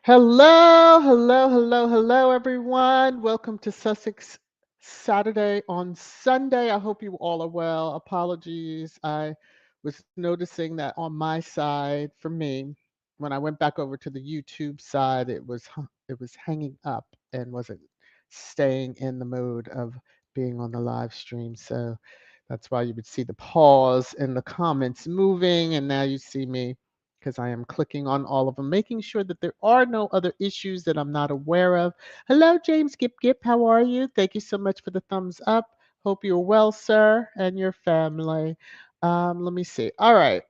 Hello, hello, hello, hello, everyone. Welcome to Sussex Saturday on Sunday. I hope you all are well. Apologies. I was noticing that on my side, for me, when I went back over to the YouTube side, it was hanging up and wasn't staying in the mode of being on the live stream. So that's why you would see the pause and the comments moving, and now you see me because I am clicking on all of them, making sure that there are no other issues that I'm not aware of. Hello, James Gip Gip. How are you? Thank you so much for the thumbs up. Hope you're well, sir, and your family. Let me see. All right.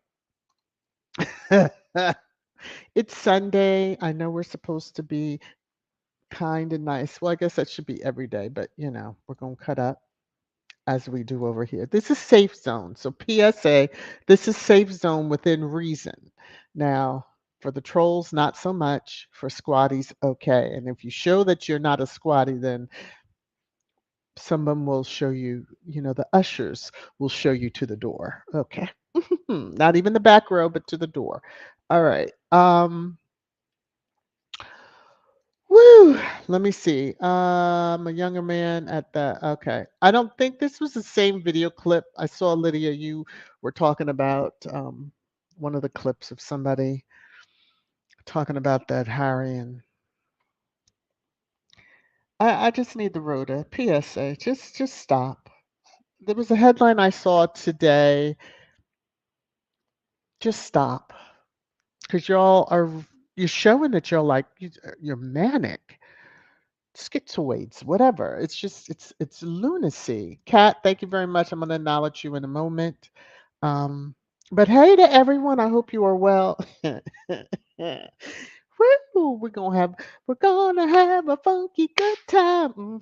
It's Sunday. I know we're supposed to be kind and nice. Well, I guess that should be every day, but we're going to cut up as we do over here. This is safe zone. So PSA, this is safe zone within reason. Now, for the trolls, not so much. For squatties, okay. And if you show that you're not a squatty, then some of them will show you, the ushers will show you to the door. Okay. Not even the back row, but to the door. All right. Woo! Let me see. A younger man at the okay. I don't think this was the same video clip. I saw Lydia. You were talking about one of the clips of somebody talking about that Harry and I just need the Rhoda PSA. Just stop. There was a headline I saw today. Just stop, because you're showing that you're manic. Schizoids, whatever. It's just it's lunacy. Kat, thank you very much. I'm going to acknowledge you in a moment. Um, but hey to everyone, I hope you are well. Woo, we're gonna have a funky good time.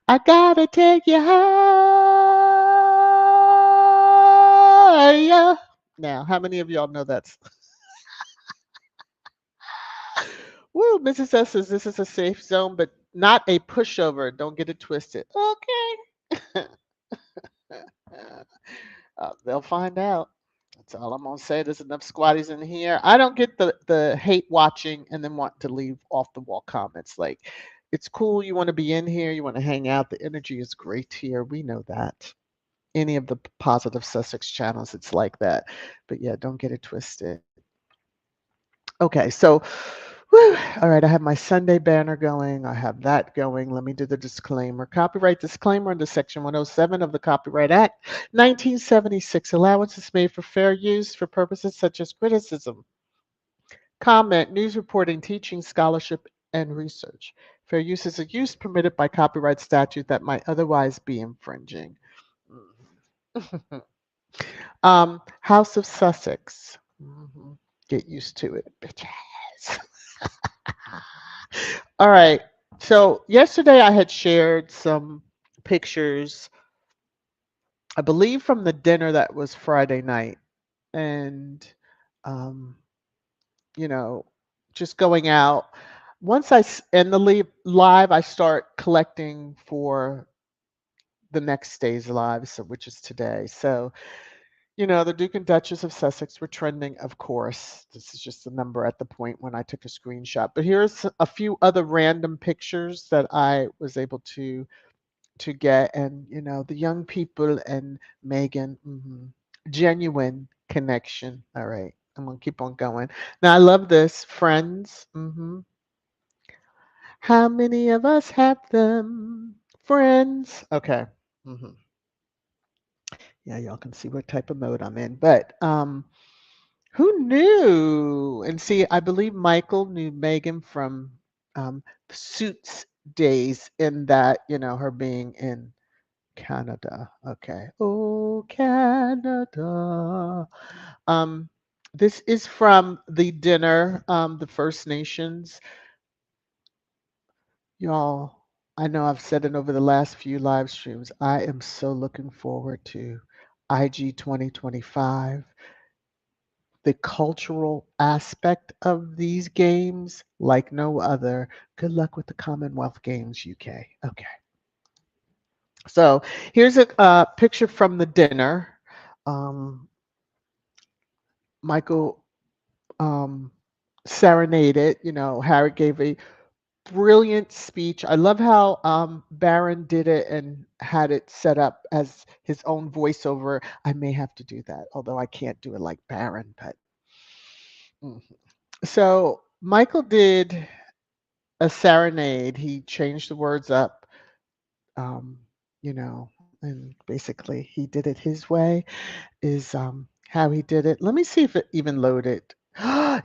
I gotta take you higher. Now, how many of y'all know that's Woo, Mrs. S says this is a safe zone, but not a pushover. Don't get it twisted. Okay. They'll find out. That's all I'm gonna say. There's enough squatties in here. I don't get the hate watching and then want to leave off the wall comments. Like, it's cool. You want to be in here. You want to hang out. The energy is great here. We know that. Any of the positive Sussex channels, it's like that. But yeah, don't get it twisted. Okay, so, whew, all right, I have my Sunday banner going. I have that going. Let me do the disclaimer. Copyright disclaimer under Section 107 of the Copyright Act, 1976. Allowance is made for fair use for purposes such as criticism, comment, news reporting, teaching, scholarship, and research. Fair use is a use permitted by copyright statute that might otherwise be infringing. House of Sussex. Get used to it, bitches. All right. So yesterday I had shared some pictures, I believe from the dinner that was Friday night, and um, you know, just going out. Once end the live, I start collecting for the next day's live, so which is today. So the Duke and Duchess of Sussex were trending, of course. This is just the number at the point when I took a screenshot. But here's a few other random pictures that I was able to get, and the young people and Meghan, genuine connection. All right, I'm gonna keep on going. Now I love this, friends. How many of us have them? Friends. Okay. hmm Yeah, y'all can see what type of mode I'm in. But who knew? And see, I believe Michael knew Megan from Suits days, in that, her being in Canada. Okay. Oh, Canada. Um, this is from the dinner, the First Nations. Y'all, I know I've said it over the last few live streams. I am so looking forward to IG 2025. The cultural aspect of these games like no other. Good luck with the Commonwealth Games, UK. Okay. So here's a picture from the dinner. Um, Michael um, serenaded. You know, Harry gave a brilliant speech. I love how Baron did it and had it set up as his own voiceover. I may have to do that, although I can't do it like Baron. But so Michael did a serenade. He changed the words up, um, you know, and basically he did it his way. Is how he did it. Let me see if it even loaded.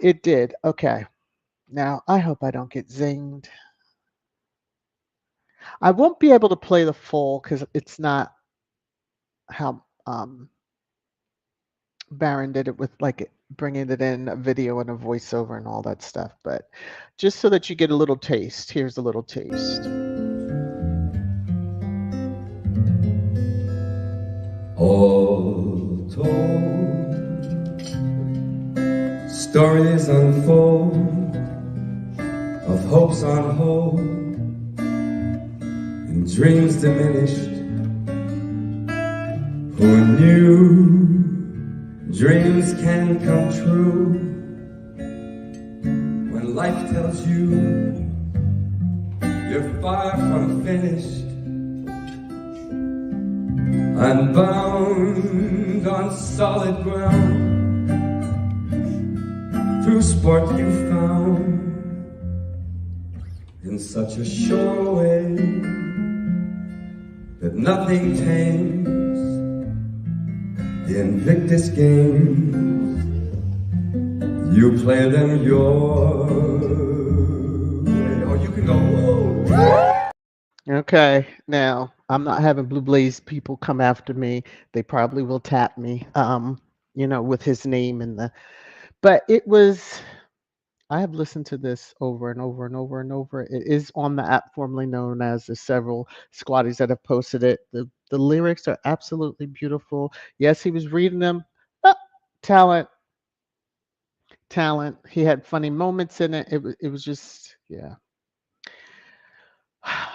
It did. Okay. Now I hope I don't get zinged. I won't be able to play the full because it's not how Baron did it with like bringing it in a video and a voiceover and all that stuff. But just so that you get a little taste, here's a little taste. All told, stories unfold of hopes on hold and dreams diminished. Who knew dreams can come true when life tells you you're far from finished? Unbound on solid ground, through sport you found in such a sure way that nothing tames the Invictus games. You play them your way, or you can go, whoa. Okay, now I'm not having Blue Blaze people come after me. They probably will tap me, with his name in the. But it was. I have listened to this over and over and over and over. It is on the app formerly known as the several squatties that have posted it. The lyrics are absolutely beautiful. Yes, he was reading them. Ah, talent, talent. He had funny moments in it. It was just yeah.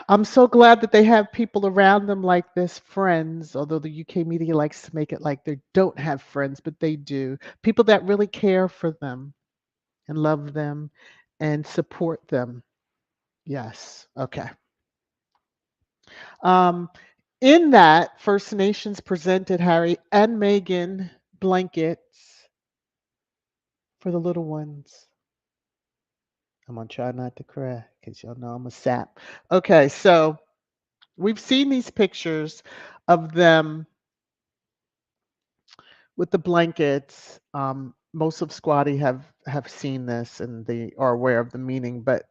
I'm so glad that they have people around them like this, friends, although the UK media likes to make it like they don't have friends, but they do. People that really care for them and love them and support them. Yes. Okay. Um, in that, First Nations presented Harry and Meghan blankets for the little ones. I'm gonna try not to cry because y'all know I'm a sap. Okay, so we've seen these pictures of them with the blankets. Most of Squatty have seen this and they are aware of the meaning, but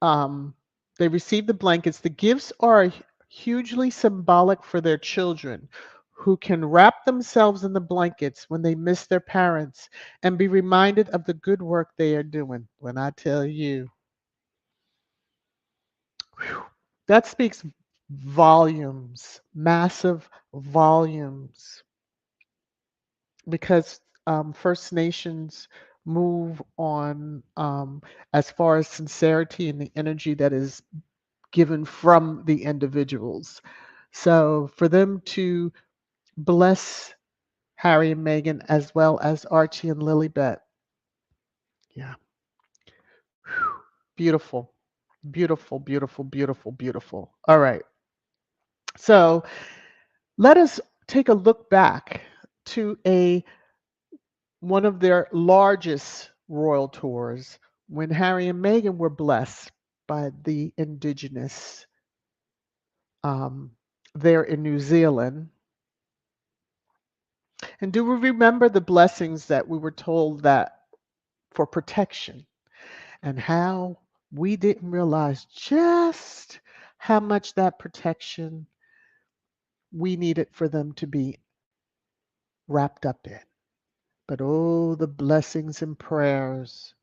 um, they received the blankets. The gifts are hugely symbolic for their children who can wrap themselves in the blankets when they miss their parents and be reminded of the good work they are doing. When I tell you, whew, that speaks volumes, massive volumes, because First Nations move on as far as sincerity and the energy that is given from the individuals. So for them to bless Harry and Meghan as well as Archie and Lilibet, yeah, beautiful, beautiful, beautiful, beautiful, beautiful. All right, so let us take a look back to a one of their largest royal tours when Harry and Meghan were blessed by the indigenous um, there in New Zealand. And do we remember the blessings that we were told that for protection and how we didn't realize just how much that protection we needed for them to be wrapped up in? But oh, the blessings and prayers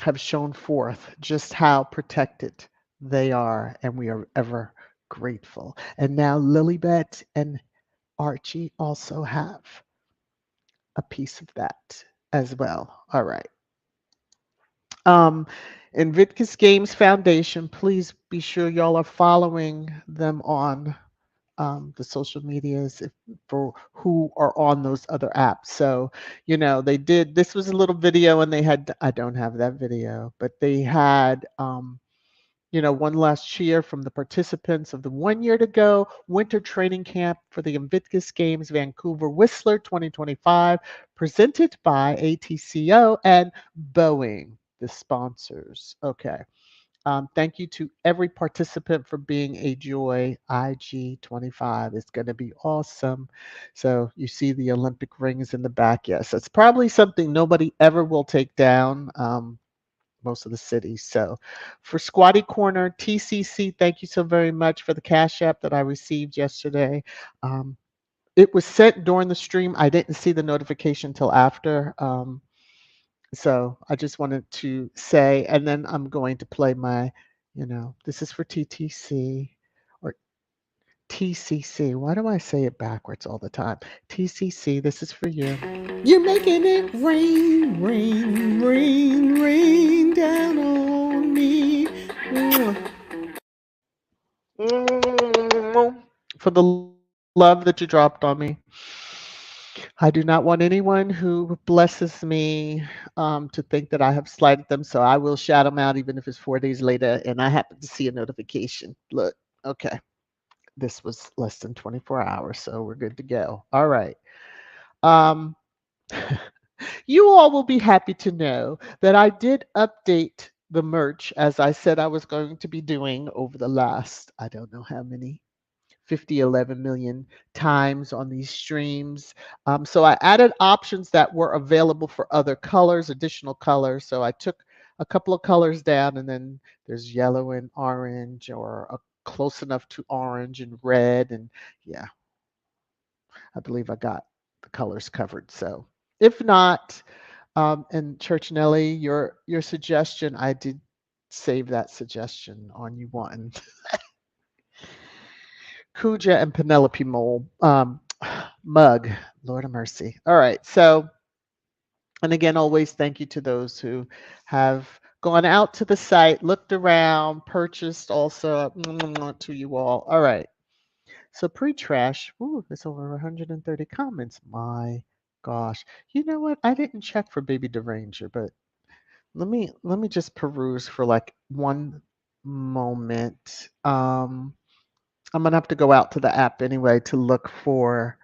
have shown forth just how protected they are, and we are ever grateful. And now Lilibet and Archie also have a piece of that as well. All right. Um, Invictus Games Foundation, please be sure y'all are following them on the social medias for who are on those other apps. So, they did, this was a little video and they had, I don't have that video, but they had, one last cheer from the participants of the 1 year to go winter training camp for the Invictus Games Vancouver Whistler 2025, presented by ATCO and Boeing, the sponsors. Okay. Thank you to every participant for being a joy. IG25 is going to be awesome. So you see the Olympic rings in the back. Yes, it's probably something nobody ever will take down. Most of the cities. So for Squatty Corner, TCC, thank you so very much for the Cash App that I received yesterday. Um, it was sent during the stream. I didn't see the notification till after. So I just wanted to say, and then I'm going to play my, this is for TTC or TCC. Why do I say it backwards all the time? TCC, this is for you. You're making it rain, rain, rain, rain down on me. For the love that you dropped on me. I do not want anyone who blesses me to think that I have slighted them, so I will shout them out even if it's 4 days later and I happen to see a notification. Look, okay, this was less than 24 hours, so we're good to go. All right. Um, you all will be happy to know that I did update the merch as I said I was going to be doing over the last, I don't know how many, 50, 11 million times on these streams. So I added options that were available for other colors, additional colors. So I took a couple of colors down, and then there's yellow and orange, or close enough to orange and red. And yeah, I believe I got the colors covered. So if not, and Church Nelly, your suggestion, I did save that suggestion on you wanting Kuja and Penelope Mole mug. Lord of mercy. All right. So, and again, always thank you to those who have gone out to the site, looked around, purchased also to you all. All right. So pre-trash, ooh, there's over 130 comments. My gosh. You know what? I didn't check for Baby Deranger, but let me just peruse for like one moment. I'm gonna have to go out to the app anyway to look for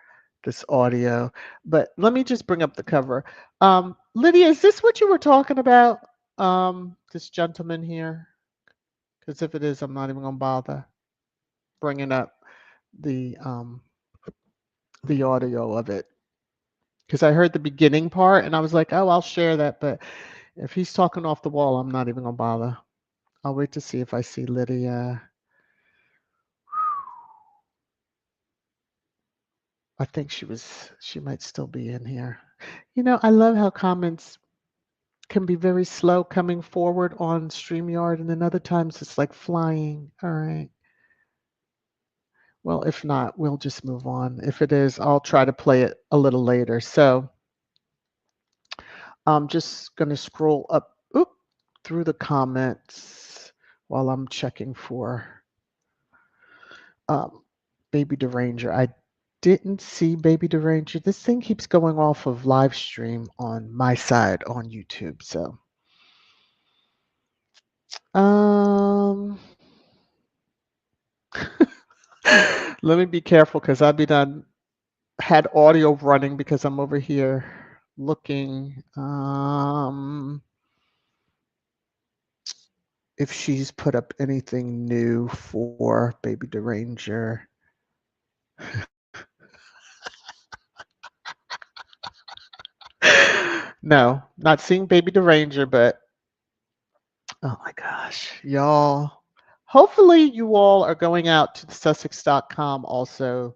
this audio. But let me just bring up the cover. Lydia, is this what you were talking about? This gentleman here? Because if it is, I'm not even gonna bother bringing up the um, the audio of it. Because I heard the beginning part and I was like, oh, I'll share that. But if he's talking off the wall, I'm not even gonna bother. I'll wait to see if I see Lydia. I think she might still be in here. I love how comments can be very slow coming forward on StreamYard, and then other times it's like flying. All right. Well, if not, we'll just move on. If it is, I'll try to play it a little later. So I'm just going to scroll up through the comments while I'm checking for um, Baby Deranger. I didn't see Baby Deranger. This thing keeps going off of live stream on my side on YouTube. So, um, let me be careful because I've been done had audio running because I'm over here looking if she's put up anything new for Baby Deranger. No, not seeing Baby Deranger, but oh my gosh, y'all. Hopefully you all are going out to the Sussex.com also.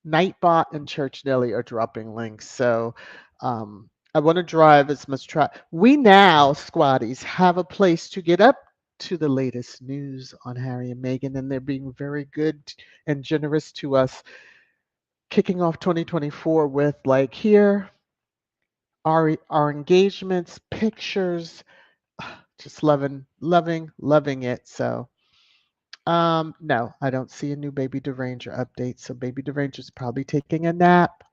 Nightbot and Church Nelly are dropping links. So I want to drive as much We now, squatties, have a place to get up to the latest news on Harry and Meghan, and they're being very good and generous to us, kicking off 2024 with like here our engagements, pictures, just loving it. So No, I don't see a new Baby Deranger update. So Baby Deranger's probably taking a nap,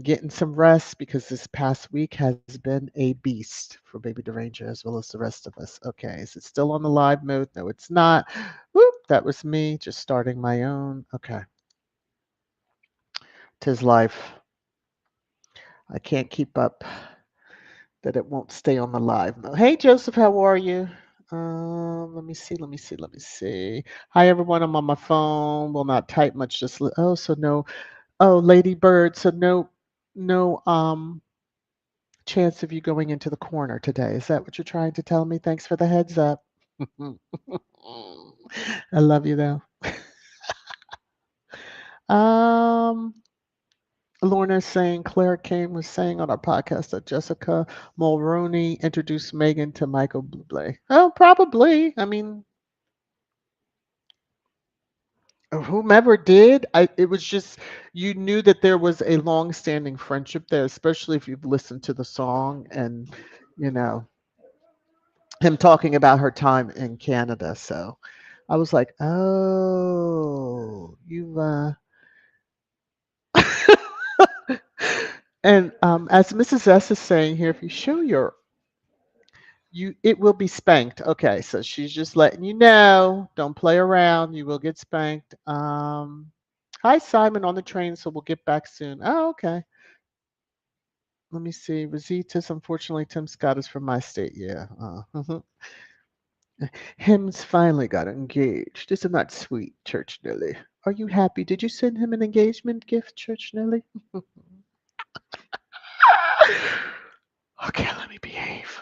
getting some rest because this past week has been a beast for Baby Deranger as well as the rest of us. Okay, is it still on the live mode? No, it's not. Whoop, that was me just starting my own. Okay, tis life. I can't keep up that it won't stay on the live mode. Hey, Joseph, how are you? Let me see. Hi, everyone. I'm on my phone. Will not type much. Oh, so no. Oh, Lady Bird. So no chance of you going into the corner today. Is that what you're trying to tell me? Thanks for the heads up. I love you though. Um, Lorna is saying Claire Kane was saying on our podcast that Jessica Mulroney introduced Megan to Michael Bublé. Oh, probably. I mean, whomever did, it was just you knew that there was a long-standing friendship there, especially if you've listened to the song and you know him talking about her time in Canada. So I was like, oh, you've and as Mrs. S is saying here, if you show your it will be spanked. Okay, so she's just letting you know. Don't play around. You will get spanked. Hi Simon on the train, so we'll get back soon. Oh, okay. Let me see. Rositas, unfortunately, Tim Scott is from my state. Yeah. Him's finally got engaged. Isn't that sweet, Church Nelly? Are you happy? Did you send him an engagement gift, Church Nelly? Okay, let me behave.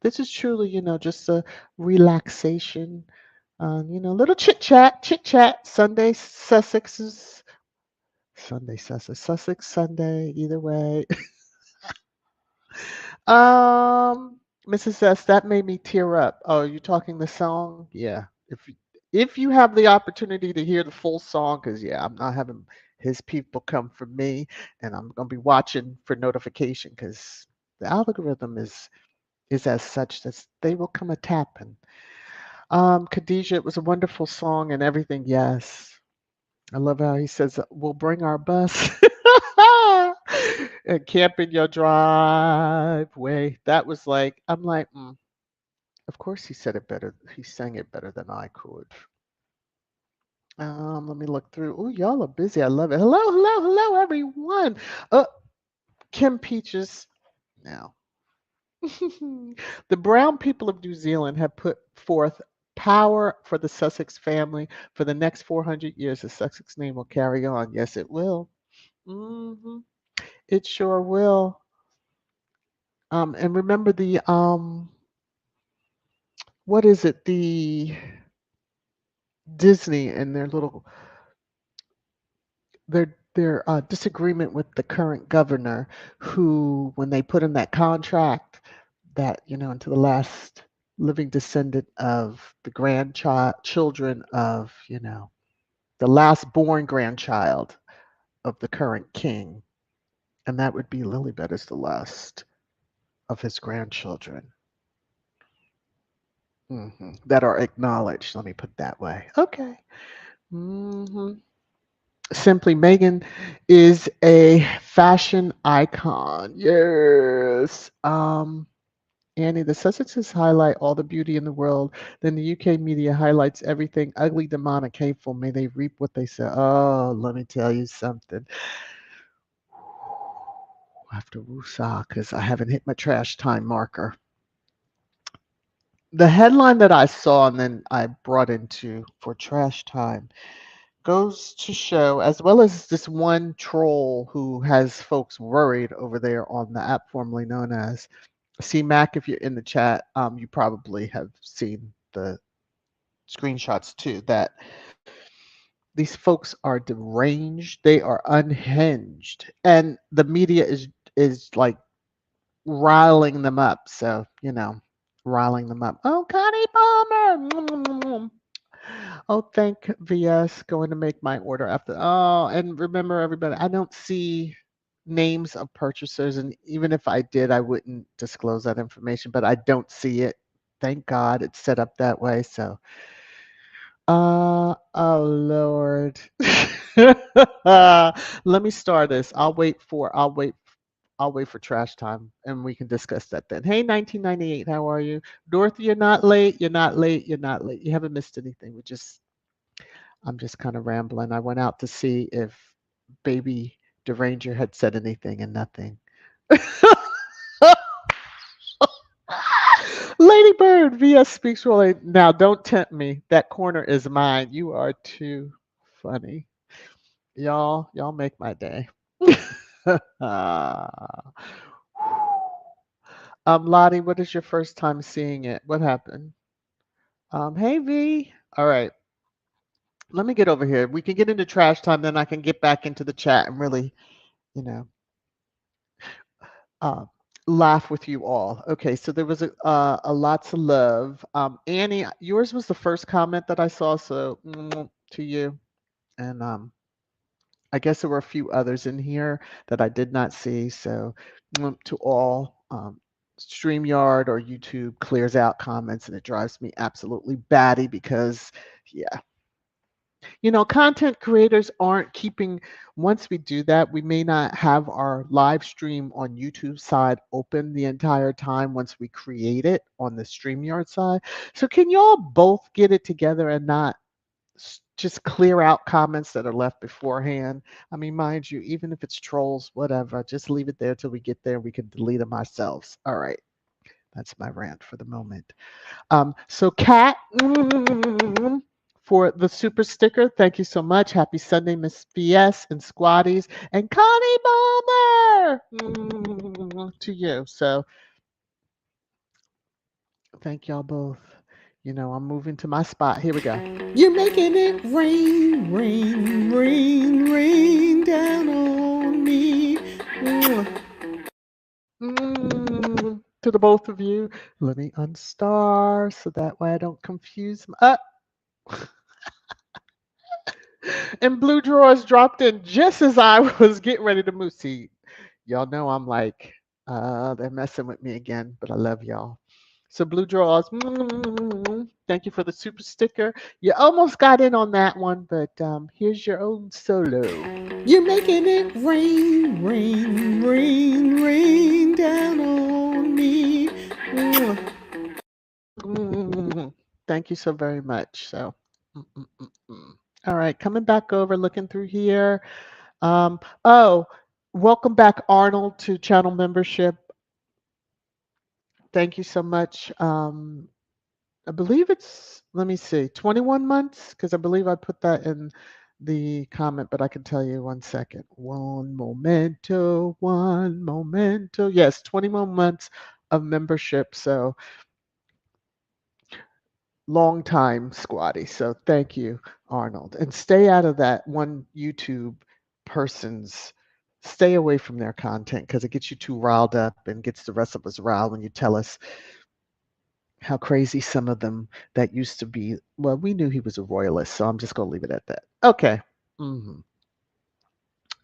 This is truly, just a relaxation. Little chit chat. Sunday Sussex, Sussex Sunday. Either way. Mrs. S, that made me tear up. Oh, you talking the song? Yeah. If you have the opportunity to hear the full song, because yeah, I'm not having his people come for me, and I'm gonna be watching for notification because the algorithm is as such that they will come a tapping. Khadijah, it was a wonderful song and everything. Yes. I love how he says, we'll bring our bus and camp in your driveway. That was like, I'm like, of course he said it better. He sang it better than I could. Let me look through. Oh, y'all are busy. I love it. Hello, hello, hello, everyone. Uh, Kim Peaches. Now, the brown people of New Zealand have put forth power for the Sussex family for the next 400 years. The Sussex name will carry on. Yes, it will. hmm It sure will. And remember what is it? The Disney and their disagreement with the current governor, who, when they put in that contract, that into the last living descendant of the grandchild children of the last born grandchild of the current king, and that would be Lilibet as the last of his grandchildren. That are acknowledged. Let me put it that way. Okay. hmm Simply, Megan is a fashion icon. Yes. Annie, the Sussexes highlight all the beauty in the world. Then the UK media highlights everything ugly, demonic, hateful. May they reap what they sow. Oh, let me tell you something. I have to woosah because I haven't hit my trash time marker. The headline that I saw and then I brought into for trash time goes to show, as well as this one troll who has folks worried over there on the app formerly known as C Mac. If you're in the chat, you probably have seen the screenshots too. That these folks are deranged, they are unhinged, and the media is like riling them up. So riling them up. Oh, Connie Palmer. Oh, thank VS. Going to make my order after. Oh, and remember, everybody, I don't see names of purchasers, and even if I did, I wouldn't disclose that information. But I don't see it. Thank God it's set up that way. So Oh Lord. Let me start this. I'll wait for trash time and we can discuss that then. Hey 1998, how are you? Dorothy, you're not late. You're not late. You're not late. You haven't missed anything. I'm just kind of rambling. I went out to see if baby Deranger had said anything and nothing. Lady Bird VS Speaks Royally. Now don't tempt me. That corner is mine. You are too funny. Y'all make my day. Lottie, what is your first time seeing it? What happened? Hey V. All right, let me get over here. We can get into trash time, then I can get back into the chat and really, you know, uh, laugh with you all. Okay, so there was a lots of love. Annie, yours was the first comment that I saw, so to you. And I guess there were a few others in here that I did not see. So to all, StreamYard or YouTube clears out comments and it drives me absolutely batty because, yeah, content creators aren't keeping, once we do that, we may not have our live stream on YouTube side open the entire time once we create it on the StreamYard side. So can y'all both get it together and not just clear out comments that are left beforehand? I mean, mind you, even if it's trolls, whatever, just leave it there till we get there. We can delete them ourselves. All right. That's my rant for the moment. So Kat, for the super sticker, thank you so much. Happy Sunday, Miss BS and Squatties and Connie Balmer, to you. So thank y'all both. I'm moving to my spot. Here we go. You're making it rain, rain, rain, rain down on me. To the both of you, let me unstar so that way I don't confuse. And blue drawers dropped in just as I was getting ready to move. See, y'all know I'm like, they're messing with me again, but I love y'all. So blue drawers, thank you for the super sticker. You almost got in on that one, but here's your own solo. You're making it rain, rain, rain, rain down on me. Thank you so very much. So, mm, mm, mm, mm. All right, coming back over, looking through here. Oh, welcome back, Arnold, to channel membership. Thank you so much. I believe it's, let me see, 21 months, because I believe I put that in the comment, but I can tell you one second. One momento, one momento. Yes, 21 months of membership. So long time, Squatty. So thank you, Arnold. And stay out of that one YouTube person's, stay away from their content because it gets you too riled up and gets the rest of us riled when you tell us how crazy some of them that used to be. Well, we knew he was a royalist, so I'm just going to leave it at that. Okay. hmm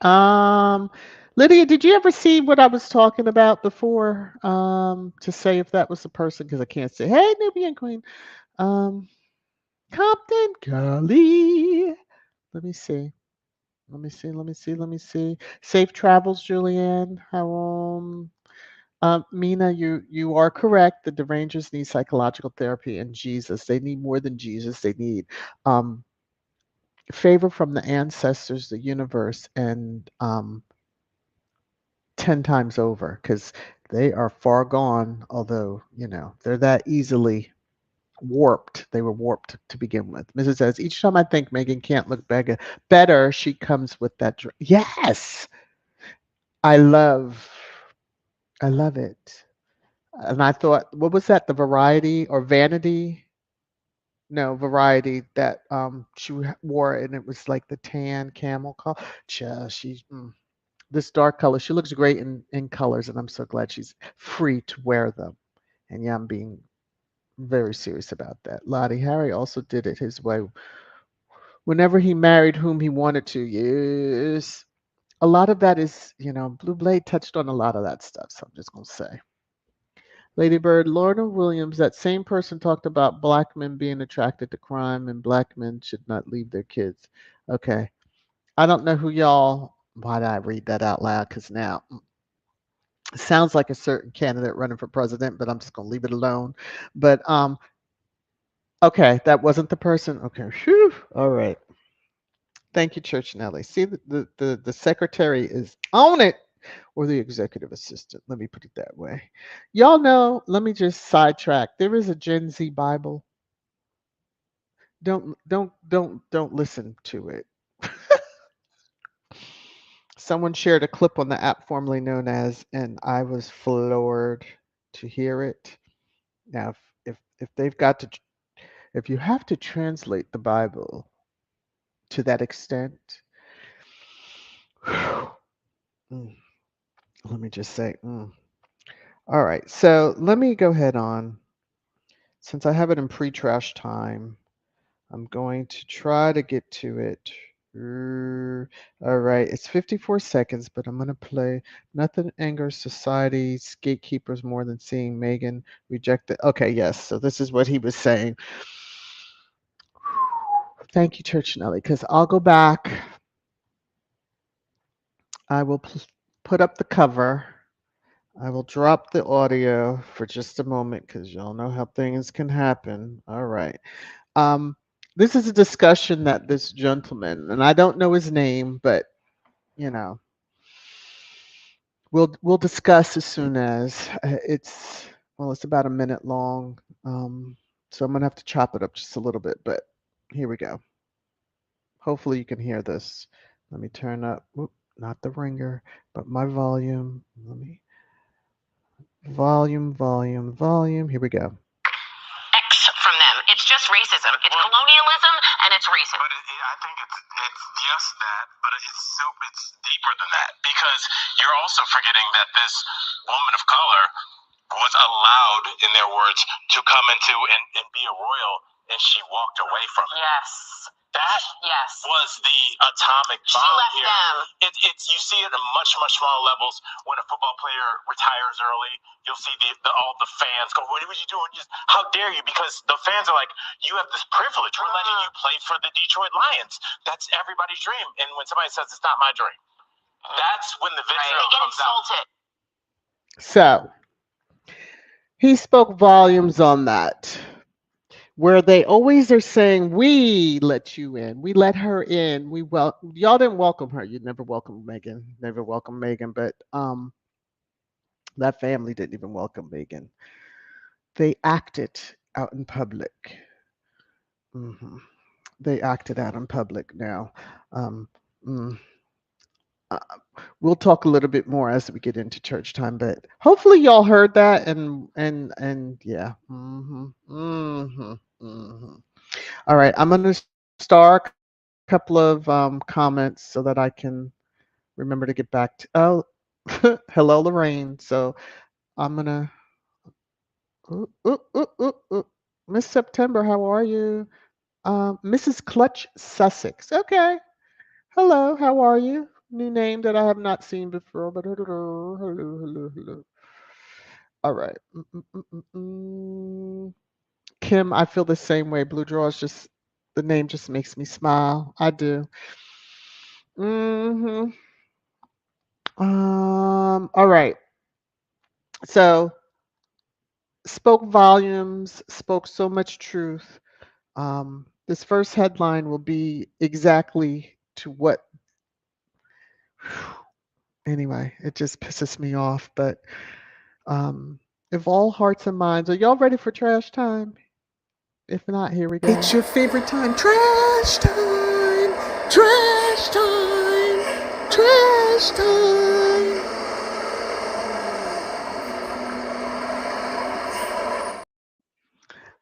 Um, Lydia, did you ever see what I was talking about before? To say if that was the person, because I can't say, hey, Nubian Queen. Um, Compton Gully. Let me see. Let me see. Let me see. Let me see. Safe travels, Julianne. Mina, you are correct. The derangers need psychological therapy and Jesus. They need more than Jesus. They need um, favor from the ancestors, the universe, and 10 times over because they are far gone. Although they're that easily warped. They were warped to begin with. Mrs. says, each time I think Meghan can't look better, she comes with that. Yes, I love, I love it. And I thought, what was that? The Variety or Vanity? No, Variety that she wore, and it was like the tan camel color. She's this dark color. She looks great in colors, and I'm so glad she's free to wear them. And yeah, I'm being very serious about that. Lottie Harry also did it his way whenever he married whom he wanted to. Yes. A lot of that is, Blue Blade touched on a lot of that stuff. So I'm just going to say. Lady Bird, Lorna Williams, that same person talked about black men being attracted to crime and black men should not leave their kids. Okay. I don't know who y'all. Why did I read that out loud? Because now it sounds like a certain candidate running for president, but I'm just going to leave it alone. But okay, that wasn't the person. Okay. Whew. All right. Thank you, Church Nelly. See, the secretary is on it, or the executive assistant. Let me put it that way. Y'all know, let me just sidetrack. There is a Gen Z Bible. Don't listen to it. Someone shared a clip on the app formerly known as, and I was floored to hear it. Now, if they've got to, if you have to translate the Bible to that extent, mm, let me just say, all right. So let me go ahead on. Since I have it in pre-trash time, I'm going to try to get to it. All right, it's 54 seconds, but I'm going to play. Nothing angers society's gatekeepers more than seeing Meghan reject it. Okay, yes. So this is what he was saying. Thank you, Church Nelly, because I'll go back. I will put up the cover. I will drop the audio for just a moment because y'all know how things can happen. All right. Um, this is a discussion that this gentleman, and I don't know his name, but you know, we'll discuss as soon as it's well, it's about a minute long. So I'm gonna have to chop it up just a little bit, but here we go. Hopefully you can hear this. Let me turn up, not the ringer, but my volume. Let me volume. Here we go. X from them. It's just racism. It's colonialism and it's racism. But I think it's yes that, but it's deeper than that because you're also forgetting that this woman of color was allowed, in their words, to come into and be a royal, and she walked away from it. Yes. That was the atomic bomb. She left here. Them. It's you see it at much smaller levels. When a football player retires early, you'll see all the fans go, "What was you doing? Just how dare you?" Because the fans are like, "You have this privilege. We're letting you play for the Detroit Lions. That's everybody's dream." And when somebody says it's not my dream, that's when the vitriol comes out. So he spoke volumes on that. Where they always are saying, "We let you in, we let her in, y'all didn't welcome her. You never welcomed Meghan, never welcomed Meghan, but that family didn't even welcome Meghan. They acted out in public. hmm They acted out in public. Now, um, mm, uh, we'll talk a little bit more as we get into church time, but hopefully y'all heard that and yeah. All right, I'm going to start a couple of comments so that I can remember to get back to. Oh, hello, Lorraine. So I'm gonna. Ooh, ooh, ooh, ooh, ooh. Miss September, how are you? Mrs. Clutch Sussex. Okay. Hello, how are you? New name that I have not seen before, but hello. All right. Kim, I feel the same way. Blue Draws just the name just makes me smile. I do. hmm all right. So spoke volumes, spoke so much truth. This first headline will be exactly to what. Anyway, it just pisses me off. But um, if all hearts and minds, are y'all ready for trash time? If not, here we go. It's your favorite time. Trash time. Trash time. Trash time.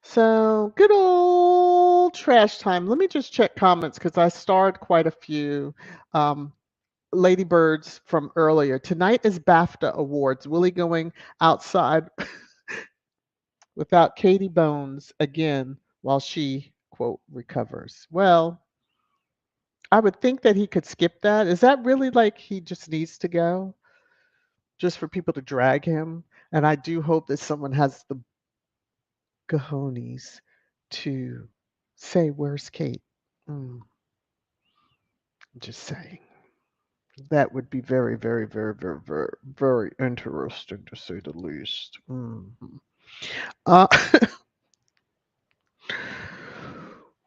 So, good old trash time. Let me just check comments because I starred quite a few ladybirds from earlier. Tonight is BAFTA Awards. Willie going outside without Katie Bones again while she, quote, recovers. Well, I would think that he could skip that. Is that really like he just needs to go just for people to drag him? And I do hope that someone has the cojones to say, "Where's Kate?" Mm, just saying. That would be very, very, very, very, very, very interesting to say the least. Uh,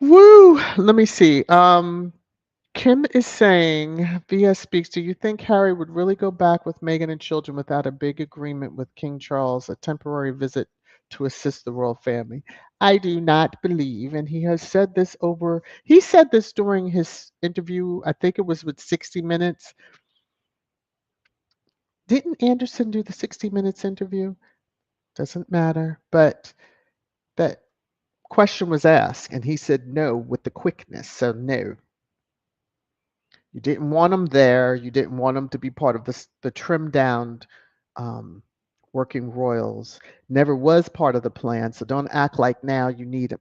woo. Let me see. Kim is saying, VS Speaks, do you think Harry would really go back with Meghan and children without a big agreement with King Charles, a temporary visit to assist the royal family? I do not believe, and he said this during his interview, I think it was with 60 Minutes. Didn't Anderson do the 60 Minutes interview? Doesn't matter. But that question was asked, and he said no with the quickness. So, no, you didn't want them there. You didn't want them to be part of the trimmed down um, working royals. Never was part of the plan. So, don't act like now you need them.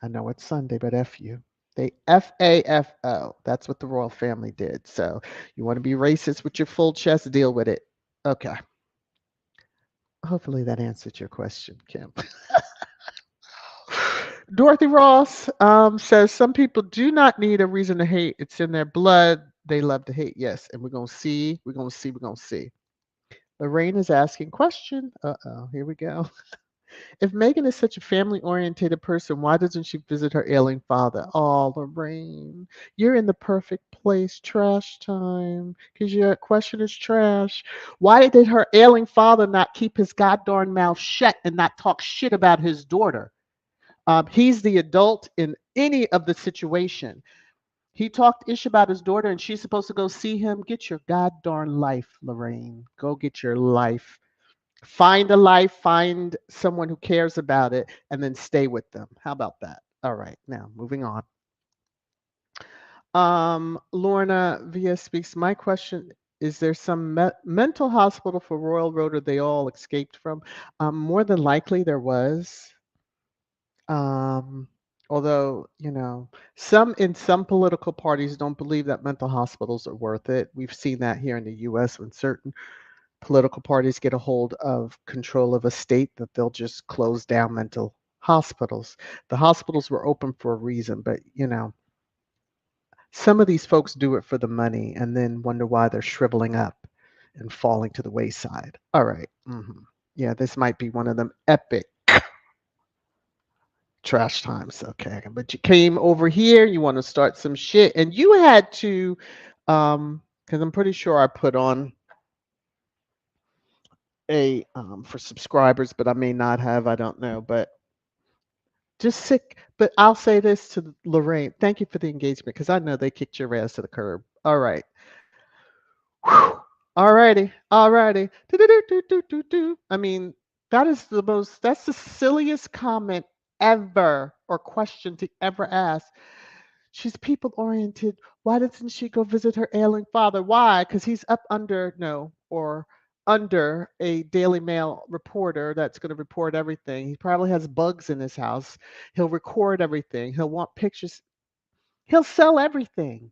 I know it's Sunday, but F you. They FAFO. That's what the royal family did. So, you want to be racist with your full chest, deal with it. Okay. Hopefully that answered your question, Kim. Dorothy Ross says some people do not need a reason to hate. It's in their blood. They love to hate. Yes, and we're gonna see. We're gonna see. We're gonna see. Lorraine is asking question. Uh-oh, here we go. If Megan is such a family-oriented person, why doesn't she visit her ailing father? Oh, Lorraine, you're in the perfect place. Trash time, because your question is trash. Why did her ailing father not keep his goddamn mouth shut and not talk shit about his daughter? He's the adult in any of the situation. He talked ish about his daughter, and she's supposed to go see him. Get your god darn life, Lorraine. Go get your life. Find a life, find someone who cares about it, and then stay with them. How about that? All right, now moving on. Lorna VS Speaks. My question is there some mental hospital for Royal Road or they all escaped from? More than likely there was. Um, although, some in some political parties don't believe that mental hospitals are worth it. We've seen that here in the US when certain political parties get a hold of control of a state that they'll just close down mental hospitals. The hospitals were open for a reason, but some of these folks do it for the money and then wonder why they're shriveling up and falling to the wayside. All right. Yeah, this might be one of them epic trash times. Okay. But you came over here, you want to start some shit, and you had to, because I'm pretty sure I put on a for subscribers, but I may not have. I don't know. But just sick. But I'll say this to Lorraine. Thank you for the engagement because I know they kicked your ass to the curb. All right. Whew. All righty. All righty. Do-do-do-do-do-do. I mean, that's the silliest comment ever or question to ever ask. She's people oriented. Why doesn't she go visit her ailing father? Why? Because he's up under, no, or under a Daily Mail reporter that's going to report everything. He probably has bugs in his house. He'll record everything. He'll want pictures. He'll sell everything.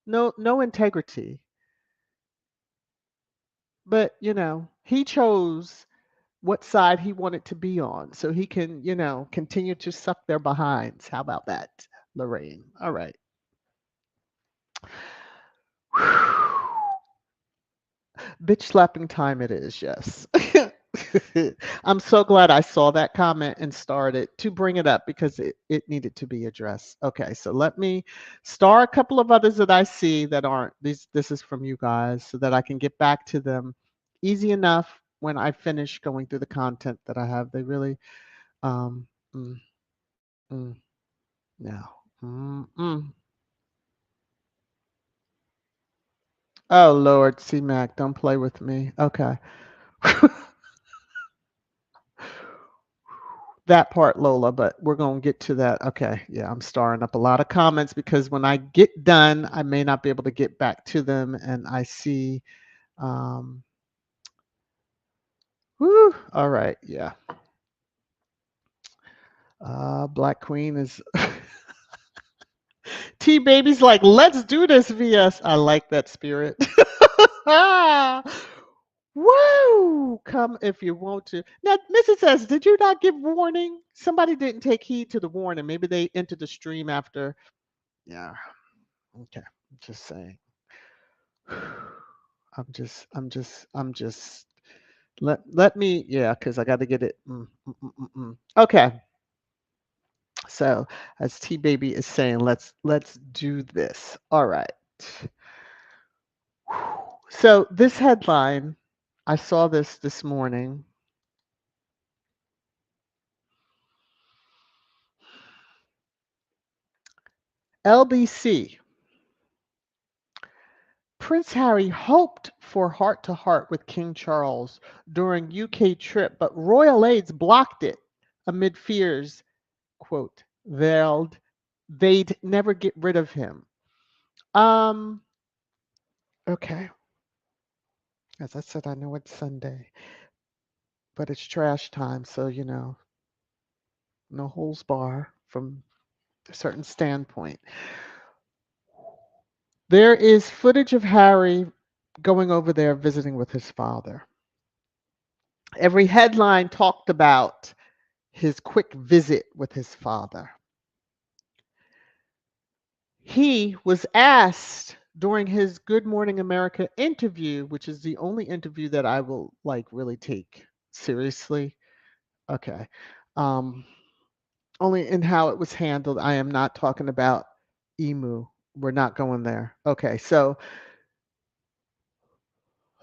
No, no integrity. But, he chose what side he wanted to be on so he can, continue to suck their behinds. How about that, Lorraine? All right. Bitch slapping time it is, yes. I'm so glad I saw that comment and started to bring it up because it needed to be addressed. Okay, so let me star a couple of others that I see that aren't. This is from you guys so that I can get back to them easy enough when I finish going through the content that I have. They really, um, mm, mm, no. Oh, Lord, C-Mac, don't play with me. Okay. That part, Lola, but we're going to get to that. Okay. Yeah, I'm starring up a lot of comments because when I get done, I may not be able to get back to them. And I see, um, whew, all right. Yeah. Black Queen is T Baby's like, let's do this, VS. I like that spirit. Woo! Come if you want to. Now, Mrs. S, did you not give warning? Somebody didn't take heed to the warning. Maybe they entered the stream after. Yeah. Okay. Just saying. I'm just. Let me. Yeah, because I got to get it. Okay. So, as T Baby is saying, let's do this. All right. So this headline, I saw this morning. LBC. Prince Harry hoped for heart to heart with King Charles during UK trip, but royal aides blocked it amid fears, quote, they'd never get rid of him. Um, okay. As I said, I know it's Sunday, but it's trash time, so no holds bar from a certain standpoint. There is footage of Harry going over there visiting with his father. Every headline talked about his quick visit with his father. He was asked during his Good Morning America interview, which is the only interview that I will like really take seriously. Okay. Um, only in how it was handled. I am not talking about Emu. We're not going there. Okay. So,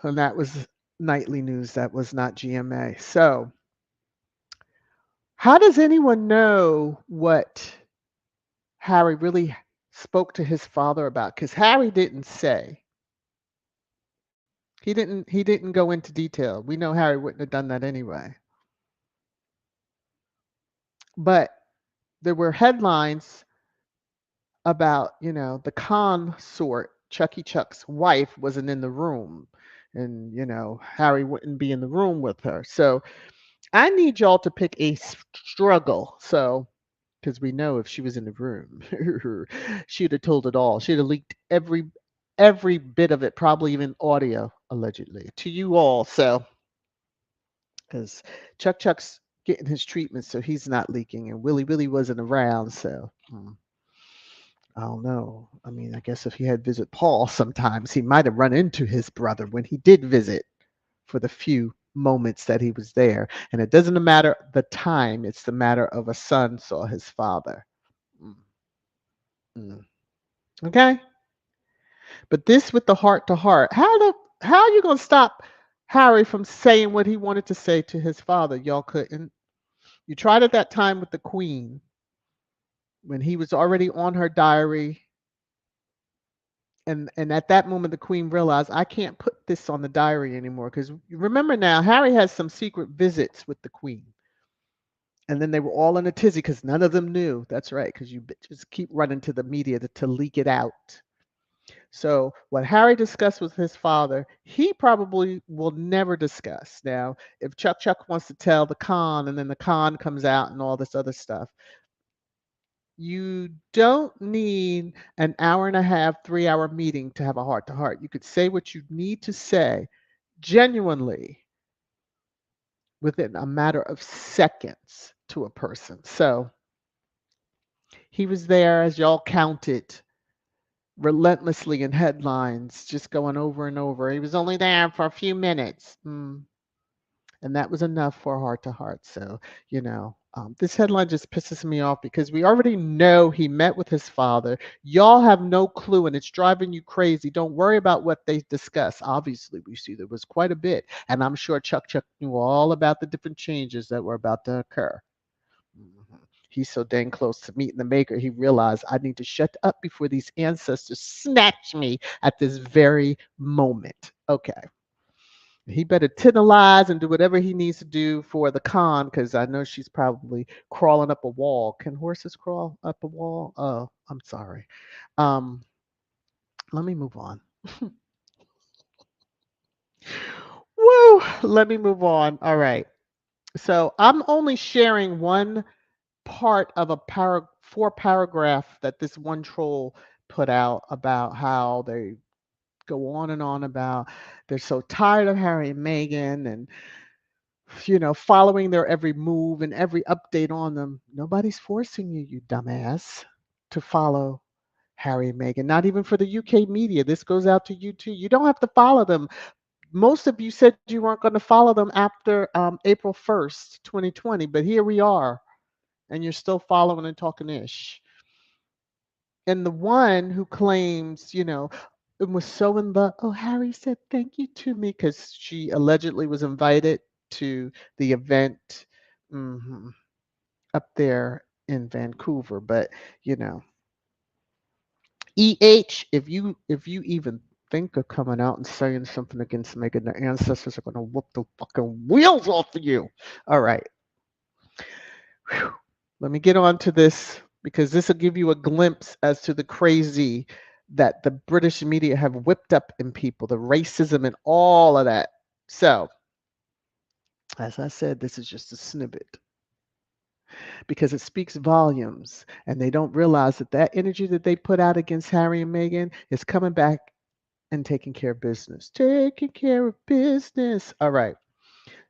and that was nightly news. That was not GMA. So, how does anyone know what Harry really spoke to his father about? Because Harry didn't say. He didn't go into detail. We know Harry wouldn't have done that anyway. But there were headlines about, the consort, Chucky Chuck's wife, wasn't in the room. And, Harry wouldn't be in the room with her. So I need y'all to pick a struggle. So, because we know if she was in the room, she'd have told it all. She'd have leaked every bit of it, probably even audio, allegedly, to you all. So, because Chuck's getting his treatment, so he's not leaking, and Willie wasn't around, so I don't know. I mean, I guess if he had visit Paul, sometimes he might have run into his brother when he did visit for the few moments that he was there. And it doesn't matter the time; it's the matter of a son saw his father. Mm, mm. Okay, but this with the heart to heart, how are you gonna stop Harry from saying what he wanted to say to his father? Y'all couldn't. You tried at that time with the Queen when he was already on her diary, and at that moment the Queen realized I can't put this on the diary anymore because remember now Harry has some secret visits with the Queen, and then they were all in a tizzy because none of them knew. That's right, because you just keep running to the media to leak it out. So what Harry discussed with his father, he probably will never discuss. Now, if Chuck wants to tell the con, and then the con comes out and all this other stuff, you don't need an hour and a half, 3 hour meeting to have a heart to heart. You could say what you need to say genuinely within a matter of seconds to a person. So he was there, as y'all counted, relentlessly in headlines, just going over and over. He was only there for a few minutes. And that was enough for a heart to heart. So, this headline just pisses me off because we already know he met with his father. Y'all have no clue, and it's driving you crazy. Don't worry about what they discuss. Obviously, we see there was quite a bit, and I'm sure Chuck knew all about the different changes that were about to occur. He's so dang close to meeting the maker, he realized I need to shut up before these ancestors snatch me at this very moment. Okay. He better titilize and do whatever he needs to do for the con because I know she's probably crawling up a wall. Can horses crawl up a wall? Oh, I'm sorry. Um, let me move on. Woo! Let me move on. All right. So I'm only sharing one part of a four paragraph that this one troll put out about how they go on and on about they're so tired of Harry and Meghan and following their every move and every update on them. Nobody's forcing you, you dumbass, to follow Harry and Meghan. Not even for the UK media. This goes out to you too. You don't have to follow them. Most of you said you weren't going to follow them after April 1st, 2020, but here we are, and you're still following and talking ish. And the one who claims, it was so in love. Oh, Harry said thank you to me because she allegedly was invited to the event mhm, up there in Vancouver. But you know, if you even think of coming out and saying something against Megan, the ancestors are going to whoop the fucking wheels off of you. All right, whew. Let me get on to this because this will give you a glimpse as to the crazy that the British media have whipped up in people, the racism and all of that. So, as I said, this is just a snippet because it speaks volumes, and they don't realize that that energy that they put out against Harry and Meghan is coming back and taking care of business. Taking care of business. All right.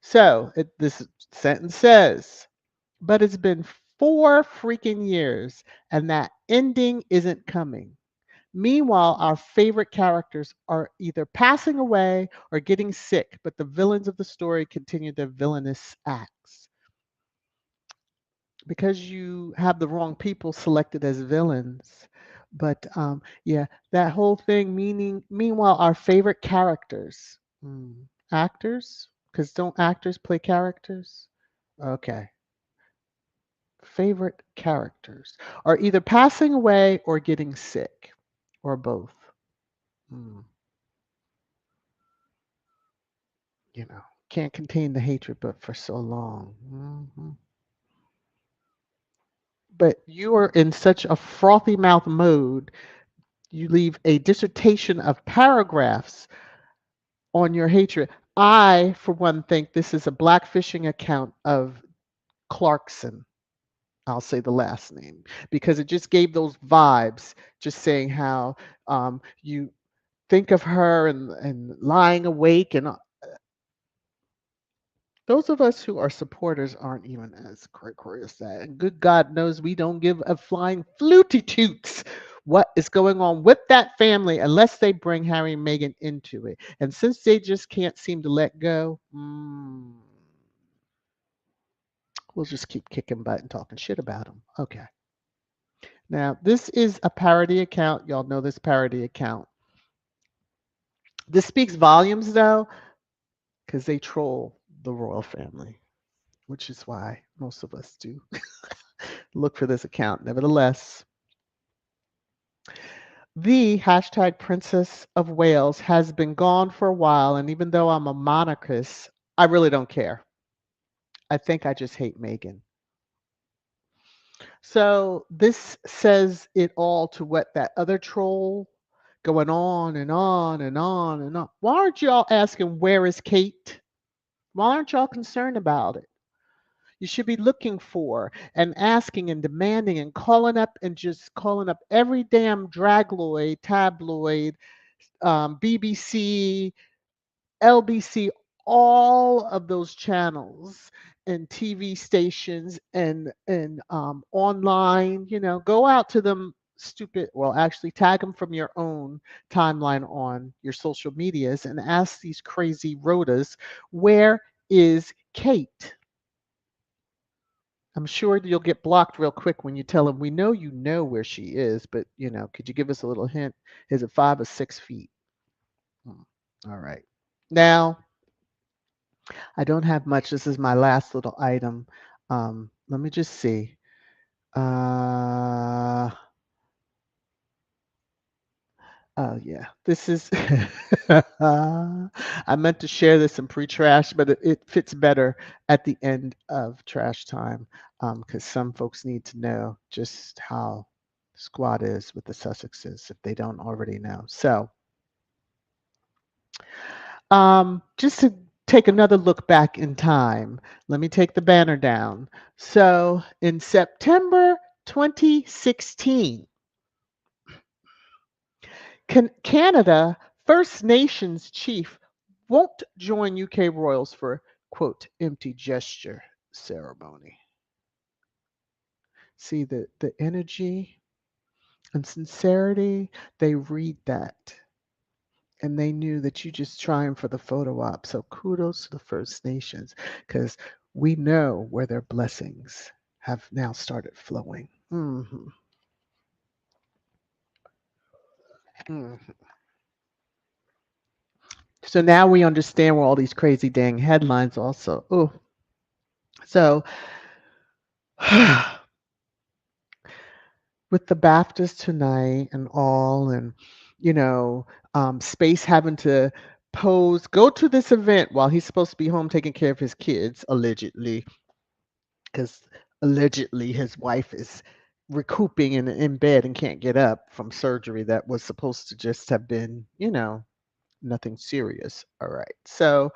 So, this sentence says, but it's been 4 freaking years, and that ending isn't coming. Meanwhile, our favorite characters are either passing away or getting sick, but the villains of the story continue their villainous acts. Because you have the wrong people selected as villains. But yeah, that whole thing, meaning, meanwhile, our favorite characters, actors, because don't actors play characters? Okay. Favorite characters are either passing away or getting sick, or both. Hmm. You know, can't contain the hatred, but for so long. But you are in such a frothy mouth mode, you leave a dissertation of paragraphs on your hatred. I, for one, think this is a blackfishing account of Clarkson. I'll say the last name because it just gave those vibes, just saying how you think of her and lying awake and those of us who are supporters aren't even as hardcore as that. And good God knows we don't give a flying fluty toots what is going on with that family unless they bring Harry and Meghan into it. And since they just can't seem to let go, we'll just keep kicking butt and talking shit about them. Okay. Now, this is a parody account. Y'all know this parody account. This speaks volumes, though, because they troll the royal family, which is why most of us do look for this account. Nevertheless, the hashtag Princess of Wales has been gone for a while, and even though I'm a monarchist, I really don't care. I think I just hate Meghan. So this says it all to what that other troll going on and on and on and on. Why aren't y'all asking where is Kate? Why aren't y'all concerned about it? You should be looking for and asking and demanding and calling up and just calling up every damn dragloid, tabloid, BBC, LBC, all of those channels and TV stations and online. Go out to them. Stupid. Well, actually, tag them from your own timeline on your social medias and ask these crazy rotas, where is Kate? I'm sure you'll get blocked real quick when you tell them, we know you know where she is, but could you give us a little hint? Is it 5 or 6 feet? All right. Now, I don't have much. This is my last little item. Let me just see. Oh yeah, this is. I meant to share this in pre-trash, but it fits better at the end of trash time because some folks need to know just how squad is with the Sussexes if they don't already know. So, just to take another look back in time, let me take the banner down. So, in September 2016. Canada First Nations chief won't join UK royals for, quote, empty gesture ceremony. See the energy and sincerity, they read that. And they knew that you just trying for the photo op. So kudos to the First Nations because we know where their blessings have now started flowing. Mhm. So now we understand where all these crazy dang headlines also. Oh, so with the BAFTAs tonight and all, and you know, Space having to pose, go to this event while he's supposed to be home taking care of his kids, allegedly, because allegedly his wife is recouping in bed and can't get up from surgery that was supposed to just have been, nothing serious. All right. So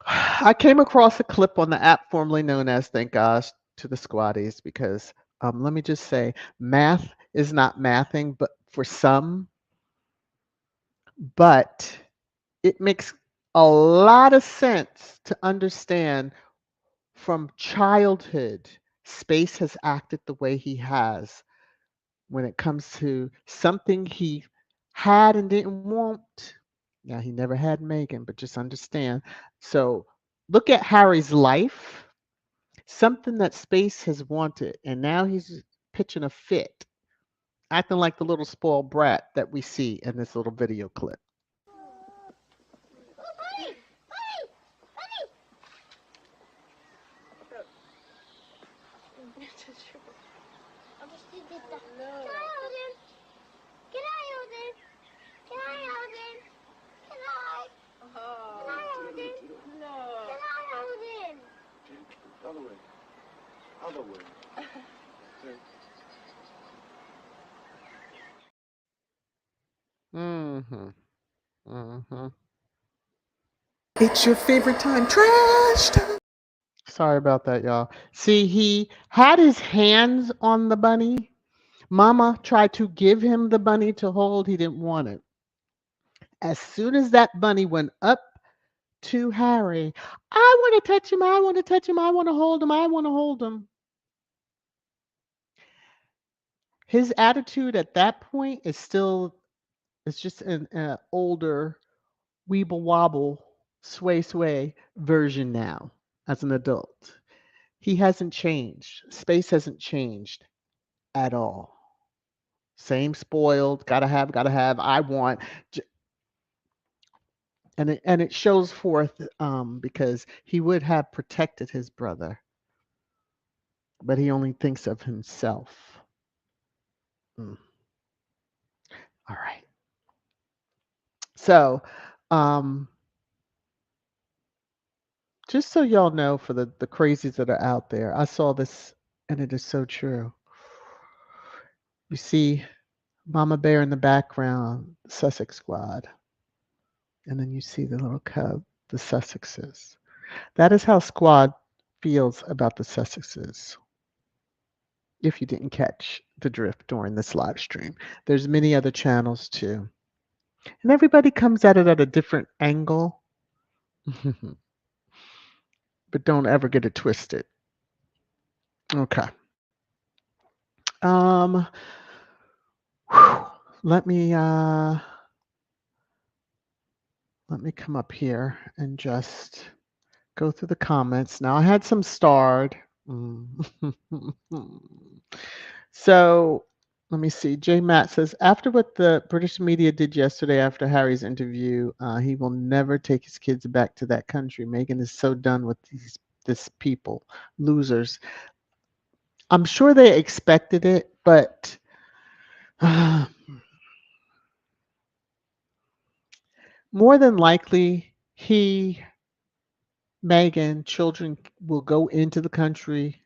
I came across a clip on the app formerly known as Thank Gosh to the Squatties because let me just say math is not mathing, but for some, but it makes a lot of sense to understand from childhood, Space has acted the way he has when it comes to something he had and didn't want. Now, he never had Meghan, but just understand. So, look at Harry's life, something that Space has wanted, and now he's pitching a fit, acting like the little spoiled brat that we see in this little video clip. Other way. Mm-hmm. Mm-hmm. It's your favorite time, trash time. Sorry about that, y'all. See, he had his hands on the bunny. Mama tried to give him the bunny to hold. He didn't want it. As soon as that bunny went up to Harry, I want to touch him. I want to touch him. I want to hold him. I want to hold him. His attitude at that point is still, it's just an older weeble wobble, sway sway version now as an adult. He hasn't changed. Space hasn't changed at all. Same spoiled, gotta have, I want. And it shows forth because he would have protected his brother, but he only thinks of himself. Mm, all right. So, um, just so y'all know, for the crazies that are out there, I saw this, and it is so true. You see Mama Bear in the background, the Sussex squad, and then you see the little cub, the Sussexes. That is how Squad feels about the Sussexes. If you didn't catch the drift during this live stream, there's many other channels too, and everybody comes at it at a different angle. But don't ever get it twisted. Okay. Um. whew, let me let me come up here and just go through the comments. Now I had some starred. Mm. So let me see. J Matt says after what the British media did yesterday after Harry's interview, he will never take his kids back to that country. Meghan is so done with this people, losers. I'm sure they expected it, but more than likely, Meghan, children will go into the country.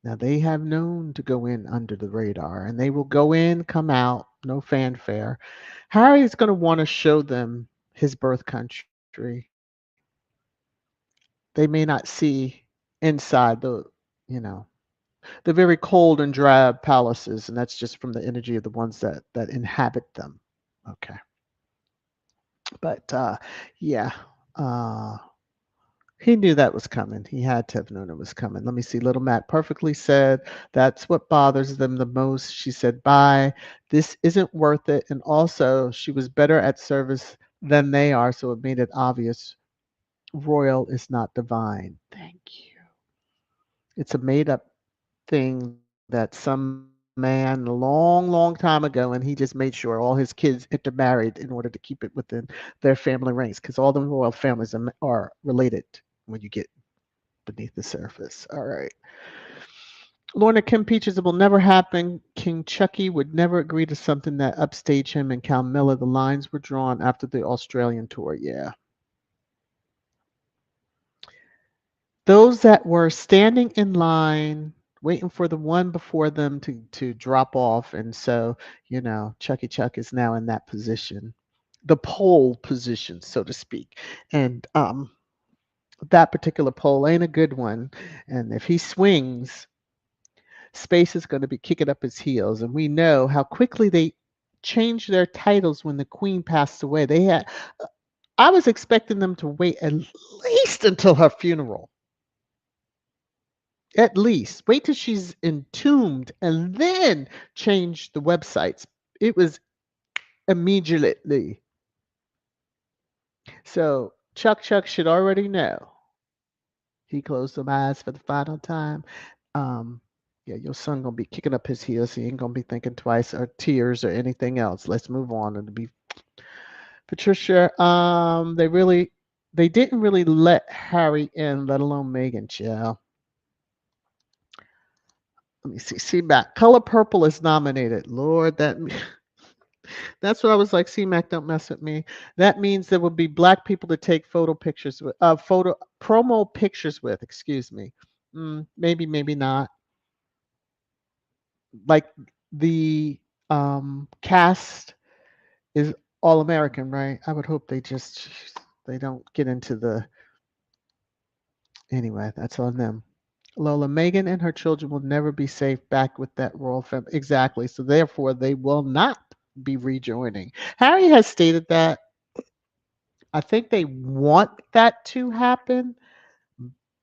Now, they have known to go in under the radar, and they will go in, come out, no fanfare. Harry is going to want to show them his birth country. They may not see inside you know, the very cold and drab palaces, and that's just from the energy of the ones that inhabit them. Okay. But yeah, uh, he knew that was coming. He had to have known it was coming. Let me see. Little Mac perfectly said that's what bothers them the most. She said, bye. This isn't worth it. And also, she was better at service than they are. So it made it obvious royal is not divine. Thank you. It's a made up thing that some man a long, long time ago, and he just made sure all his kids intermarried in order to keep it within their family ranks, because all the royal families are related when you get beneath the surface. All right. Lorna Kim Peaches, it will never happen. King Chucky would never agree to something that upstage him and Cal Miller. The lines were drawn after the Australian tour. Yeah. Those that were standing in line waiting for the one before them to drop off, and so Chucky Chuck is now in that position, the pole position, so to speak. And that particular pole ain't a good one, and if he swings, space is going to be kicking up his heels. And we know how quickly they changed their titles when the queen passed away. I was expecting them to wait at least until her funeral. At least wait till she's entombed and then change the websites. It was immediately. So Chuck should already know. He closed them eyes for the final time. Um, yeah, your son gonna be kicking up his heels. He ain't gonna be thinking twice or tears or anything else. Let's move on and be Patricia. They didn't really let Harry in, let alone Meghan. Child. Let me see. See back. Color Purple is nominated. Lord, that's what I was like. C-Mac, don't mess with me. That means there will be black people to take photo promo pictures with. Excuse me. Maybe, maybe not. Like the cast is all American, right? I would hope they don't get into the anyway. That's on them. Lola, Megan and her children will never be safe back with that royal family. Exactly. So therefore, they will not be rejoining. Harry has stated that. I think they want that to happen,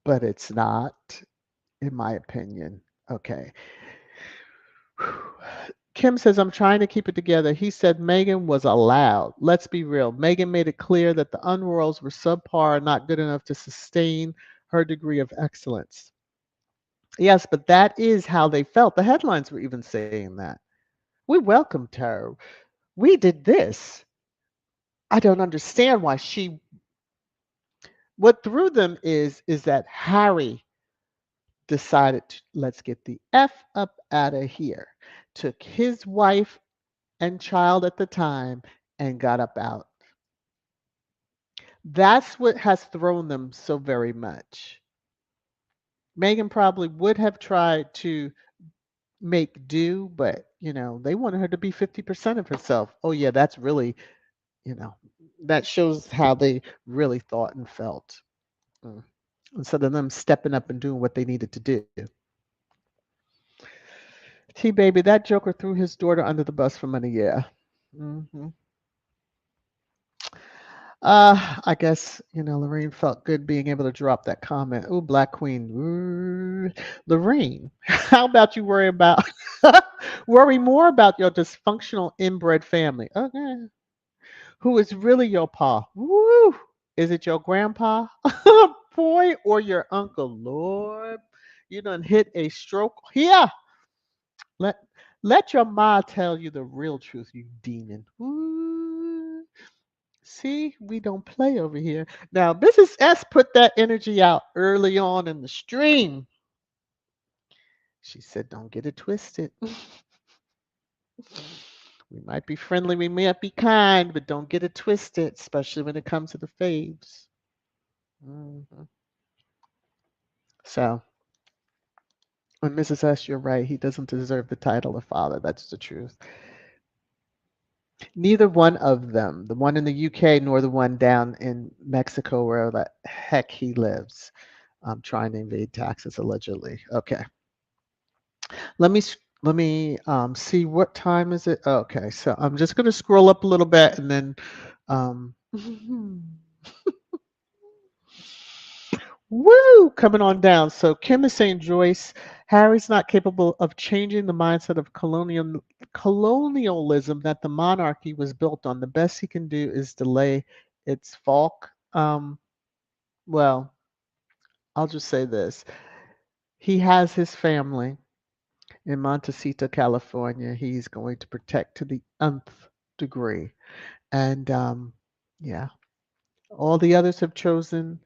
but it's not, in my opinion. Okay. Kim says, I'm trying to keep it together. He said Megan was allowed. Let's be real. Megan made it clear that the unroyals were subpar, not good enough to sustain her degree of excellence. Yes, but that is how they felt. The headlines were even saying that. We welcomed her. We did this. I don't understand why she. What threw them is that Harry decided let's get the F up out of here. Took his wife and child at the time and got up out. That's what has thrown them so very much. Megan probably would have tried to make do, but they wanted her to be 50% of herself. Oh yeah, that's really, you know, that shows how they really thought and felt. Mm. Instead of them stepping up and doing what they needed to do. T baby, that joker threw his daughter under the bus for money. Yeah. hmm I guess Lorraine felt good being able to drop that comment. Ooh, Black Queen. Ooh. Lorraine, how about you worry more about your dysfunctional inbred family? Okay, who is really your pa? Woo! Is it your grandpa, boy, or your uncle? Lord, you done hit a stroke. Yeah, let let your ma tell you the real truth, you demon. Ooh. See, we don't play over here. Now, Mrs. S put that energy out early on in the stream. She said, don't get it twisted. We might be friendly, we might be kind, but don't get it twisted, especially when it comes to the faves. Mhm. So, and Mrs. S, you're right. He doesn't deserve the title of father. That's the truth. Neither one of them, the one in the UK nor the one down in Mexico where the heck he lives, trying to evade taxes allegedly. Okay. See what time is it. Okay, so I'm just going to scroll up a little bit and then Woo! Coming on down. So Kim is saying, Joyce, Harry's not capable of changing the mindset of colonialism that the monarchy was built on. The best he can do is delay its fall. Well, I'll just say this. He has his family in Montecito, California. He's going to protect to the nth degree. And yeah, all the others have chosen,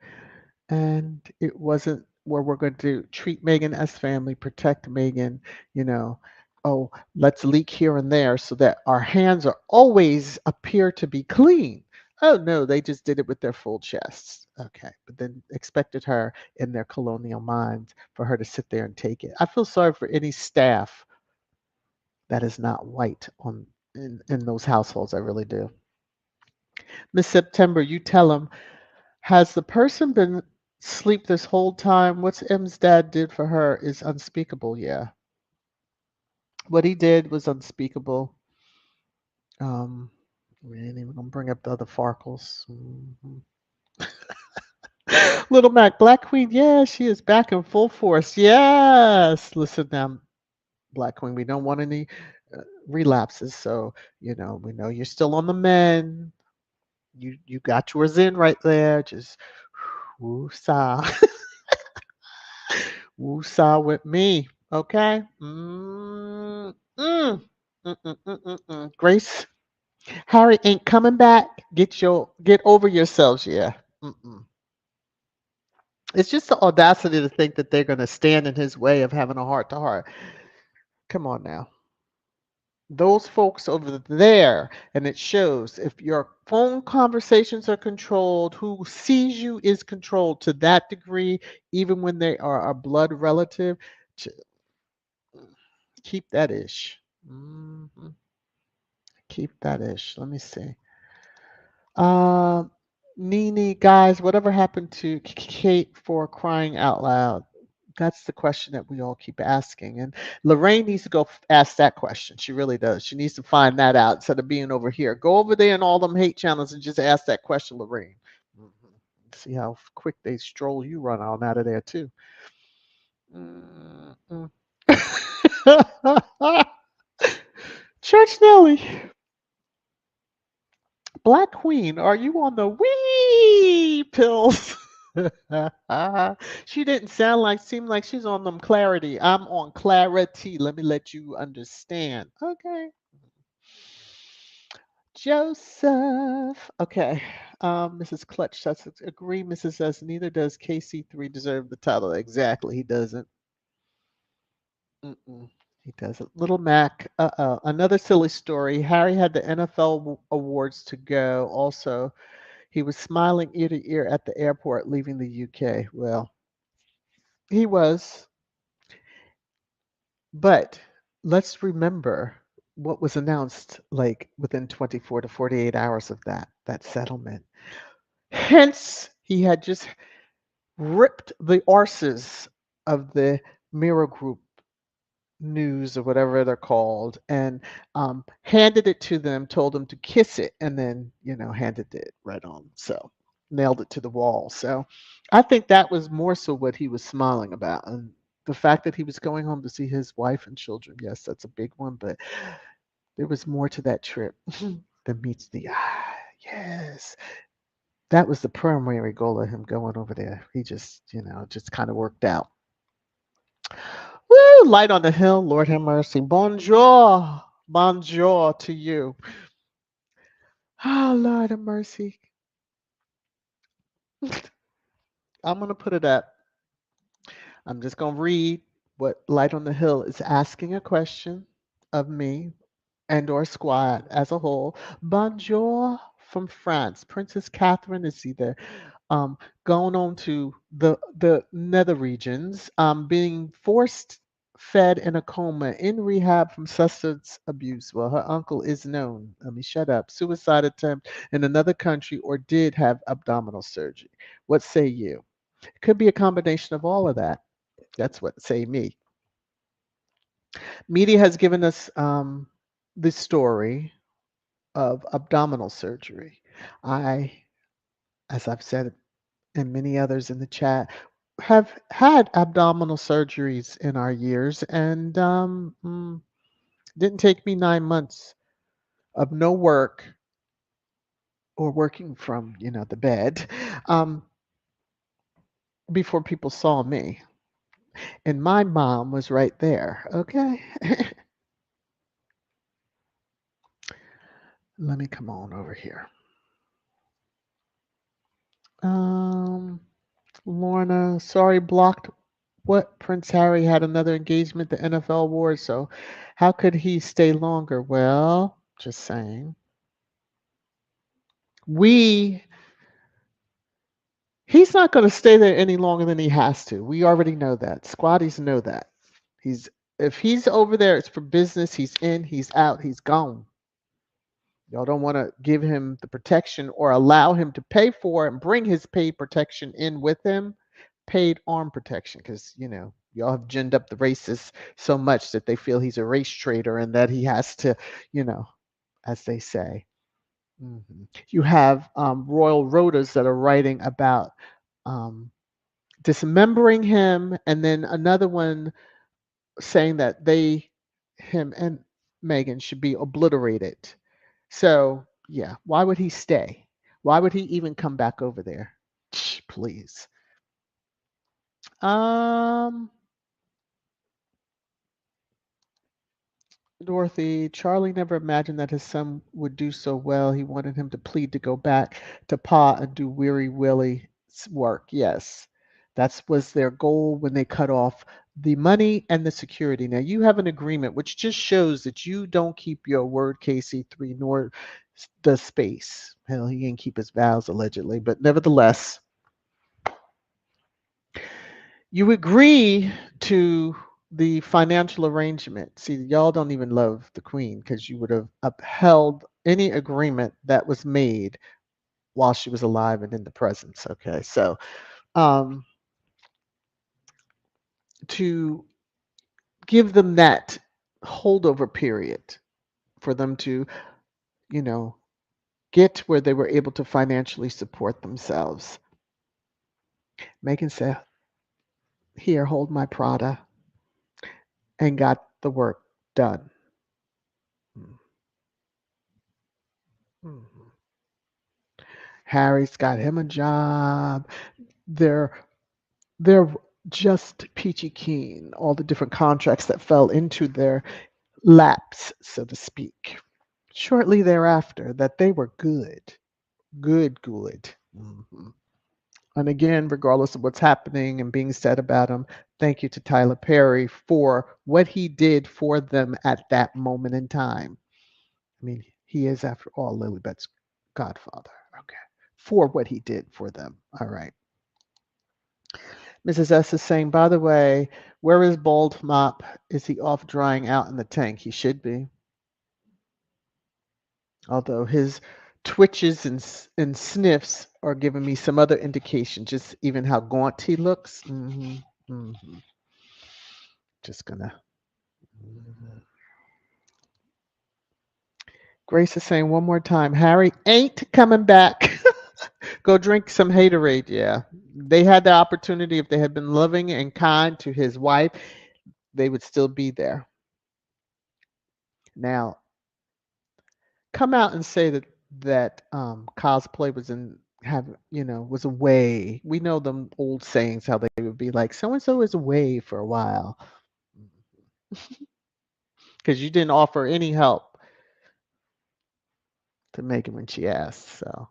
and it wasn't where we're going to treat Megan as family, protect Megan, you know. Oh, let's leak here and there so that our hands are always appear to be clean. Oh no, they just did it with their full chests. Okay, but then expected her in their colonial minds for her to sit there and take it. I feel sorry for any staff that is not white on in those households. I really do. Miss September, you tell them, has the person been asleep this whole time? What's M's dad did for her is unspeakable. Yeah. What he did was unspeakable. Um, we ain't even gonna bring up the other Farkles. Mhm. Little Mac, Black Queen, yeah, she is back in full force. Yes. Listen now, Black Queen, we don't want any relapses. So, we know you're still on the mend. You got yours in right there. Just woo saw. Woo saw with me. Okay? Grace, Harry ain't coming back. Get over yourselves, yeah. Mm-mm. It's just the audacity to think that they're going to stand in his way of having a heart to heart. Come on now. Those folks over there, and it shows if your phone conversations are controlled, who sees you is controlled to that degree, even when they are a blood relative. ch- Keep that ish. Keep that ish. Let me see. Um, Nene, guys, whatever happened to Kate for crying out loud? That's the question that we all keep asking. And Lorraine needs to go ask that question. She really does. She needs to find that out instead of being over here. Go over there in all them hate channels and just ask that question, Lorraine. Mhm. See how quick they stroll you run on out of there, too. Mm-mm. Church Nelly. Black Queen, are you on the wee pills? She didn't seem like she's on them clarity. I'm on clarity. Let me let you understand. Okay. Joseph. Okay. Mrs. Clutch Sussex. Agree, Mrs. says neither does KC3 deserve the title. Exactly. He doesn't. Mm-mm. He doesn't. Little Mac. Uh-oh. Another silly story. Harry had the NFL awards to go also. He was smiling ear to ear at the airport leaving the UK. Well, he was, but let's remember what was announced like within 24 to 48 hours of that settlement. Hence, he had just ripped the arses of the Mirror Group news or whatever they're called, and handed it to them, told them to kiss it, and then handed it right on. So nailed it to the wall. So I think that was more so what he was smiling about, and the fact that he was going home to see his wife and children. Yes, that's a big one, but there was more to that trip than meets the eye. Yes. That was the primary goal of him going over there. He just kind of worked out. Woo! Light on the hill. Lord have mercy. Bonjour. Bonjour to you. Oh, Lord have mercy. I'm going to put it up. I'm just going to read what Light on the Hill is asking a question of me and or squad as a whole. Bonjour from France. Princess Catherine is either um, going on to the nether regions, being forced fed in a coma in rehab from substance abuse. Well, her uncle is known. Let me shut up. Suicide attempt in another country or did have abdominal surgery. What say you? It could be a combination of all of that. That's what say me. Media has given us the story of abdominal surgery. I, as I've said and many others in the chat, have had abdominal surgeries in our years, and didn't take me 9 months of no work or working from the bed um, before people saw me. And my mom was right there. Okay, let me come on over here. Um, Lorna, sorry, blocked. What? Prince Harry had another engagement, the NFL award, so how could he stay longer? Well, just saying. We He's not going to stay there any longer than he has to. We already know that. Squatties know that. He's If he's over there, it's for business. He's in, he's out, he's gone. Y'all don't want to give him the protection or allow him to pay for and bring his paid protection in with him, paid arm protection, because y'all have ginned up the racists so much that they feel he's a race traitor and that he has to, you know, as they say. You have royal rotas that are writing about um, dismembering him, and then another one saying that him and Meghan should be obliterated. So, yeah, why would he stay? Why would he even come back over there? Please. Um, Dorothy, Charlie never imagined that his son would do so well. He wanted him to plead to go back to Pa and do Weary Willie's work. Yes, that was their goal when they cut off the money and the security. Now you have an agreement, which just shows that you don't keep your word, KC3, nor the space. Hell, he didn't keep his vows allegedly, but nevertheless, you agree to the financial arrangement. See, y'all don't even love the queen because you would have upheld any agreement that was made while she was alive and in the presence. Okay, so um, to give them that holdover period for them to, you know, get where they were able to financially support themselves. Megan said, "Here, hold my Prada," and got the work done. Mhm. Harry's got him a job. They're they're just peachy keen, all the different contracts that fell into their laps, so to speak. Shortly thereafter, that they were good, good, good. And again, regardless of what's happening and being said about him, thank you to Tyler Perry for what he did for them at that moment in time. I mean, he is, after all, Lilibet's godfather. Okay. For what he did for them. All right. Mrs. S is saying, by the way, where is Bald Mop? Is he off drying out in the tank? He should be. Although his twitches and sniffs are giving me some other indication, just even how gaunt he looks. Just gonna. Mhm. Grace is saying one more time, Harry ain't coming back. Go drink some haterade. Yeah. They had the opportunity. If they had been loving and kind to his wife, they would still be there. Now, come out and say that cosplay was in have was away. We know them old sayings how they would be like so and so is away for a while because you didn't offer any help to Megan when she asked. So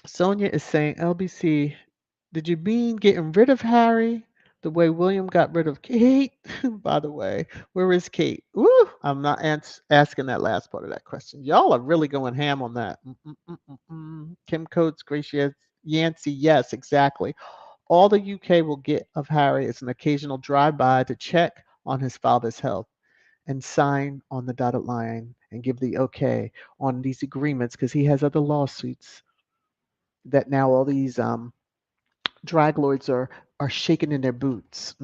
Sonia is saying, LBC, did you mean getting rid of Harry the way William got rid of Kate? By the way, where is Kate? Ooh, I'm not asking that last part of that question. Y'all are really going ham on that. Kim Coates, Grace Yancey, yes, exactly. All the UK will get of Harry is an occasional drive-by to check on his father's health and sign on the dotted line and give the okay on these agreements because he has other lawsuits that now all these draglords are shaking in their boots.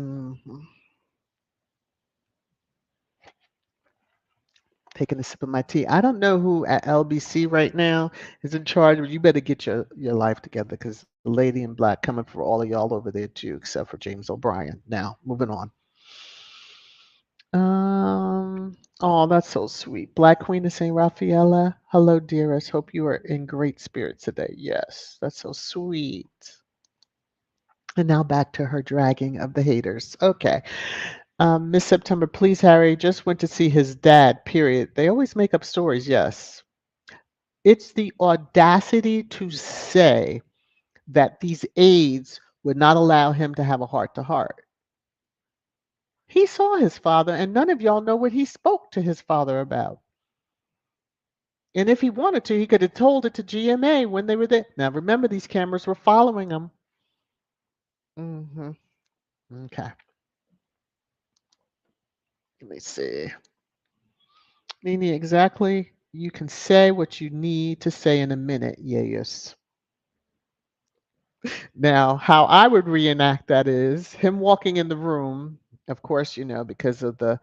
Taking a sip of my tea. I don't know who at LBC right now is in charge, but you better get your life together because the lady in black coming for all of y'all over there too, except for James O'Brien. Now, moving on. Oh, that's so sweet. Black Queen of St. Raphaela. Hello, dearest. Hope you are in great spirits today. Yes, that's so sweet. And now back to her dragging of the haters. Okay. Miss September, please, Harry, just went to see his dad, period. They always make up stories, yes. It's the audacity to say that these aides would not allow him to have a heart to heart. He saw his father, and none of y'all know what he spoke to his father about. And if he wanted to, he could have told it to GMA when they were there. Now, remember, these cameras were following him. Hmm. Okay. Let me see. Nini, exactly. You can say what you need to say in a minute. Yes. Now, how I would reenact that is him walking in the room. Of course, because of the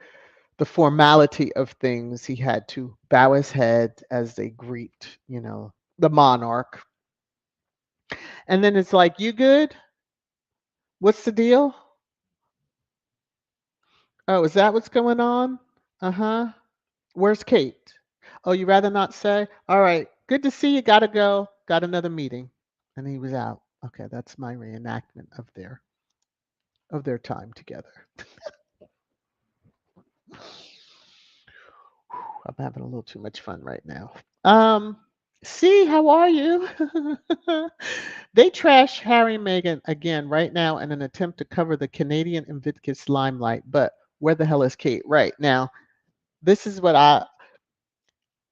formality of things, he had to bow his head as they greet, the monarch. And then it's like, you good? What's the deal? Oh, is that what's going on? Uh-huh. Where's Kate? Oh, you rather not say? All right. Good to see you. Gotta go. Got another meeting. And he was out. Okay, that's my reenactment of their time together. I'm having a little too much fun right now. Um, see, how are you? They trash Harry and Meghan again right now in an attempt to cover the Canadian Invictus limelight. But where the hell is Kate? Right now, this is what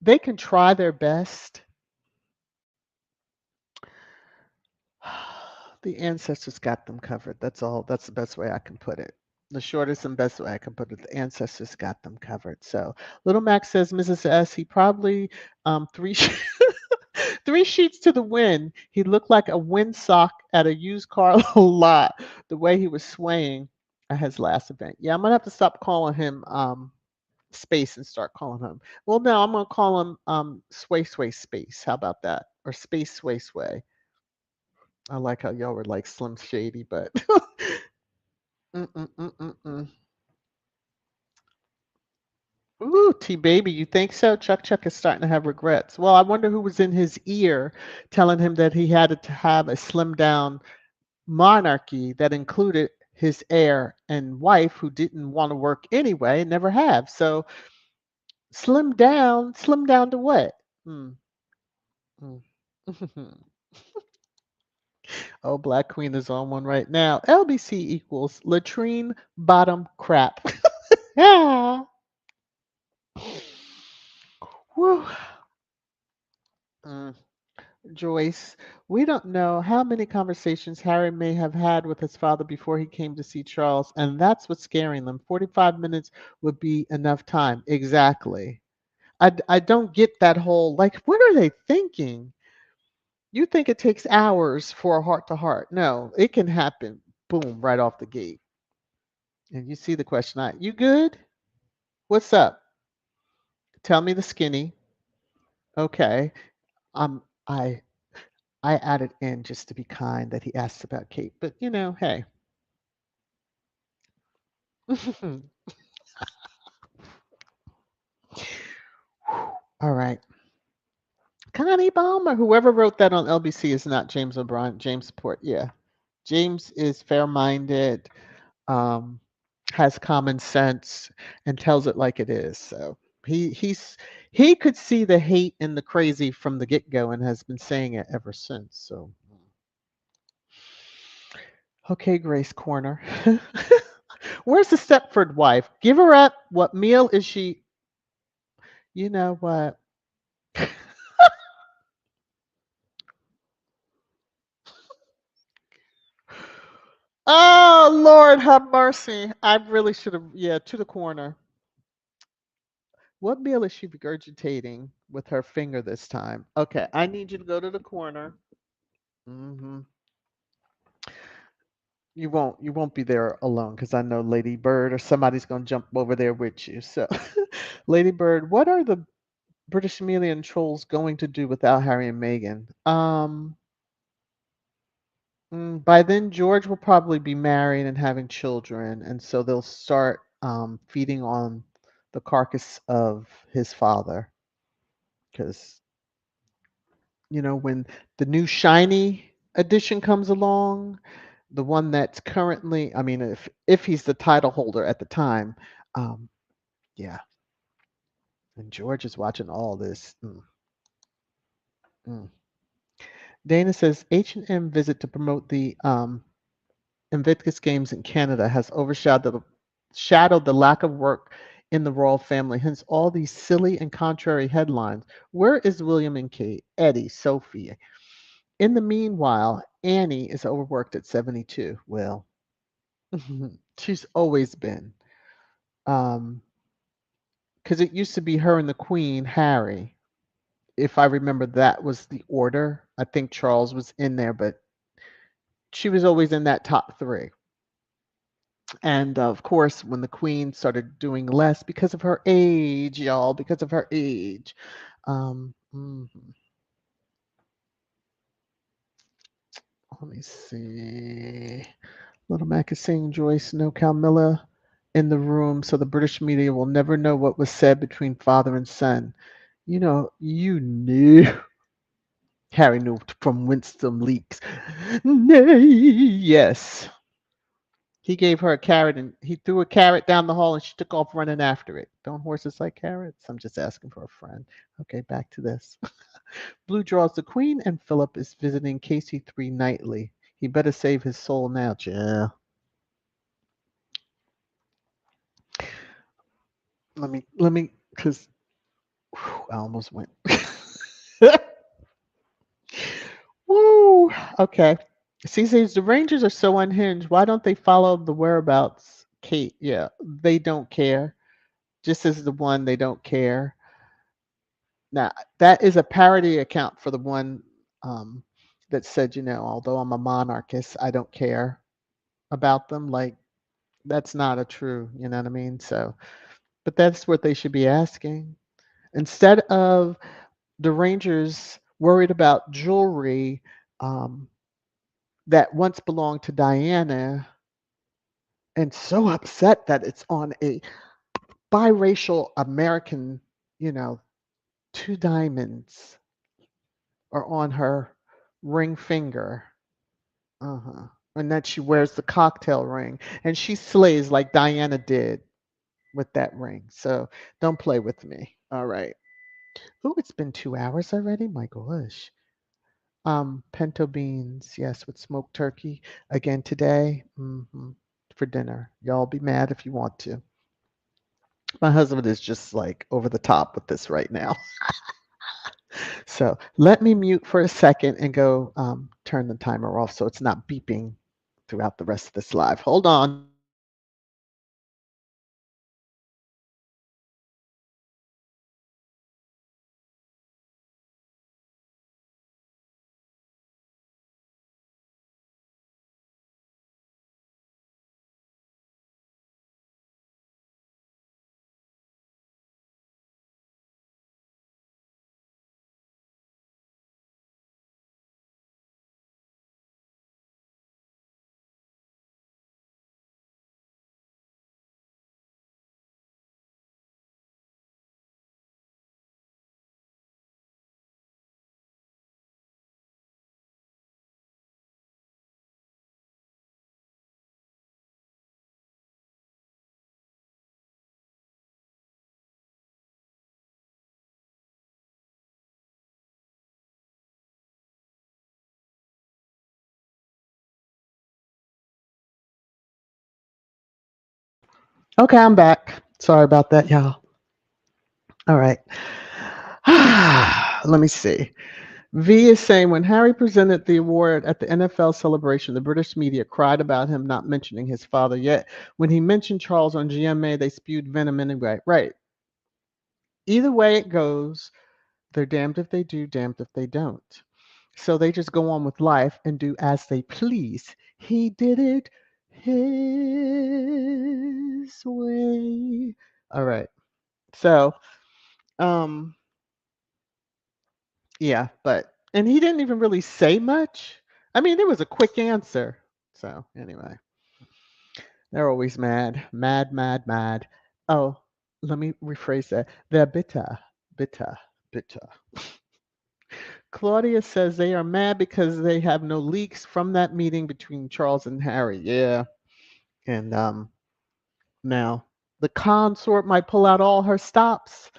they can try their best. The ancestors got them covered. That's all. That's the best way I can put it. The shortest and best way I can put it. The ancestors got them covered. So Little Max says, Mrs. S, he probably three three sheets to the wind. He looked like a windsock at a used car lot. The way he was swaying at his last event. Yeah, I'm gonna have to stop calling him space and start calling him. Well, no, I'm gonna call him sway sway space. How about that? Or space sway sway. I like how y'all were like Slim Shady, but mm-mm-mm-mm-mm. Ooh, T baby, you think so? Chuck Chuck is starting to have regrets. Well, I wonder who was in his ear telling him that he had to have a slim down monarchy that included his heir and wife who didn't want to work anyway and never have. So slim down to what? Mm, mm. Oh, Black Queen is on one right now. LBC equals latrine bottom crap. Yeah. Whew. Mm. Joyce, we don't know how many conversations Harry may have had with his father before he came to see Charles, and that's what's scaring them. 45 minutes would be enough time. Exactly. I don't get that whole, like, what are they thinking? You think it takes hours for a heart to heart. No, it can happen, boom, right off the gate. And you see the question, you good? What's up? Tell me the skinny. Okay. I I added in just to be kind that he asked about Kate, but hey. All right. Connie Balmer, whoever wrote that on LBC is not James O'Brien. James Port, yeah. James is fair-minded, um, has common sense, and tells it like it is. So he could see the hate and the crazy from the get-go and has been saying it ever since. So okay, Grace Corner. Where's the Stepford wife? Give her up. What meal is she? You know what? Oh, Lord, have mercy. I really should have, yeah, to the corner. What meal is she regurgitating with her finger this time? Okay, I need you to go to the corner. Hmm. You won't be there alone because I know Lady Bird or somebody's gonna jump over there with you. So Lady Bird, what are the British media and trolls going to do without Harry and Meghan? By then, George will probably be married and having children, and so they'll start feeding on the carcass of his father. Because, when the new shiny edition comes along, the one that's currently, I mean, if he's the title holder at the time, um, yeah, and George is watching all this. Mm. Dana says H&M visit to promote the Invictus Games in Canada has overshadowed the lack of work in the royal family, hence all these silly and contrary headlines. Where is William and Kate, Eddie, Sophie? In the meanwhile, Annie is overworked at 72. Well, she's always been. Um, because it used to be her and the Queen, Harry. If I remember, that was the order. I think Charles was in there, but she was always in that top three. And of course, when the queen started doing less because of her age, y'all, because of her age. Let me see. Little Mac is saying Joyce, no Calmilla in the room, so the British media will never know what was said between father and son. You knew. Harry knew from Winston leaks. Nay, yes. He gave her a carrot and he threw a carrot down the hall and she took off running after it. Don't horses like carrots? I'm just asking for a friend. Okay, back to this. Blue draws the queen and Philip is visiting Casey 3 nightly. He better save his soul now, yeah. Because I almost went. Woo! Okay. See, says the Rangers are so unhinged. Why don't they follow the whereabouts? Kate, yeah, they don't care. Just as the one, they don't care. Now, that is a parody account for the one that said, although I'm a monarchist, I don't care about them. Like, that's not a true, you know what I mean? So, but that's what they should be asking. Instead of the Rangers worried about jewelry that once belonged to Diana and so upset that it's on a biracial American, you know, two diamonds are on her ring finger. Uh-huh. And that she wears the cocktail ring. And she slays like Diana did with that ring. So don't play with me. All right. Oh, it's been 2 hours already? My gosh. Pinto beans, yes, with smoked turkey again today for dinner. Y'all be mad if you want to. My husband is just like over the top with this right now. So let me mute for a second and go turn the timer off so it's not beeping throughout the rest of this live. Hold on. Okay, I'm back. Sorry about that, y'all. All right. Let me see. V is saying when Harry presented the award at the NFL celebration, the British media cried about him not mentioning his father. Yet when he mentioned Charles on GMA, they spewed venom anyway. Right. Either way it goes, they're damned if they do, damned if they don't. So they just go on with life and do as they please. He did it his way. All right. So, um, yeah, but and he didn't even really say much. I mean, it was a quick answer. So anyway, they're always mad, mad, mad, mad. Oh, let me rephrase that. They're bitter, bitter, bitter. Claudia says they are mad because they have no leaks from that meeting between Charles and Harry. Yeah, and now the consort might pull out all her stops.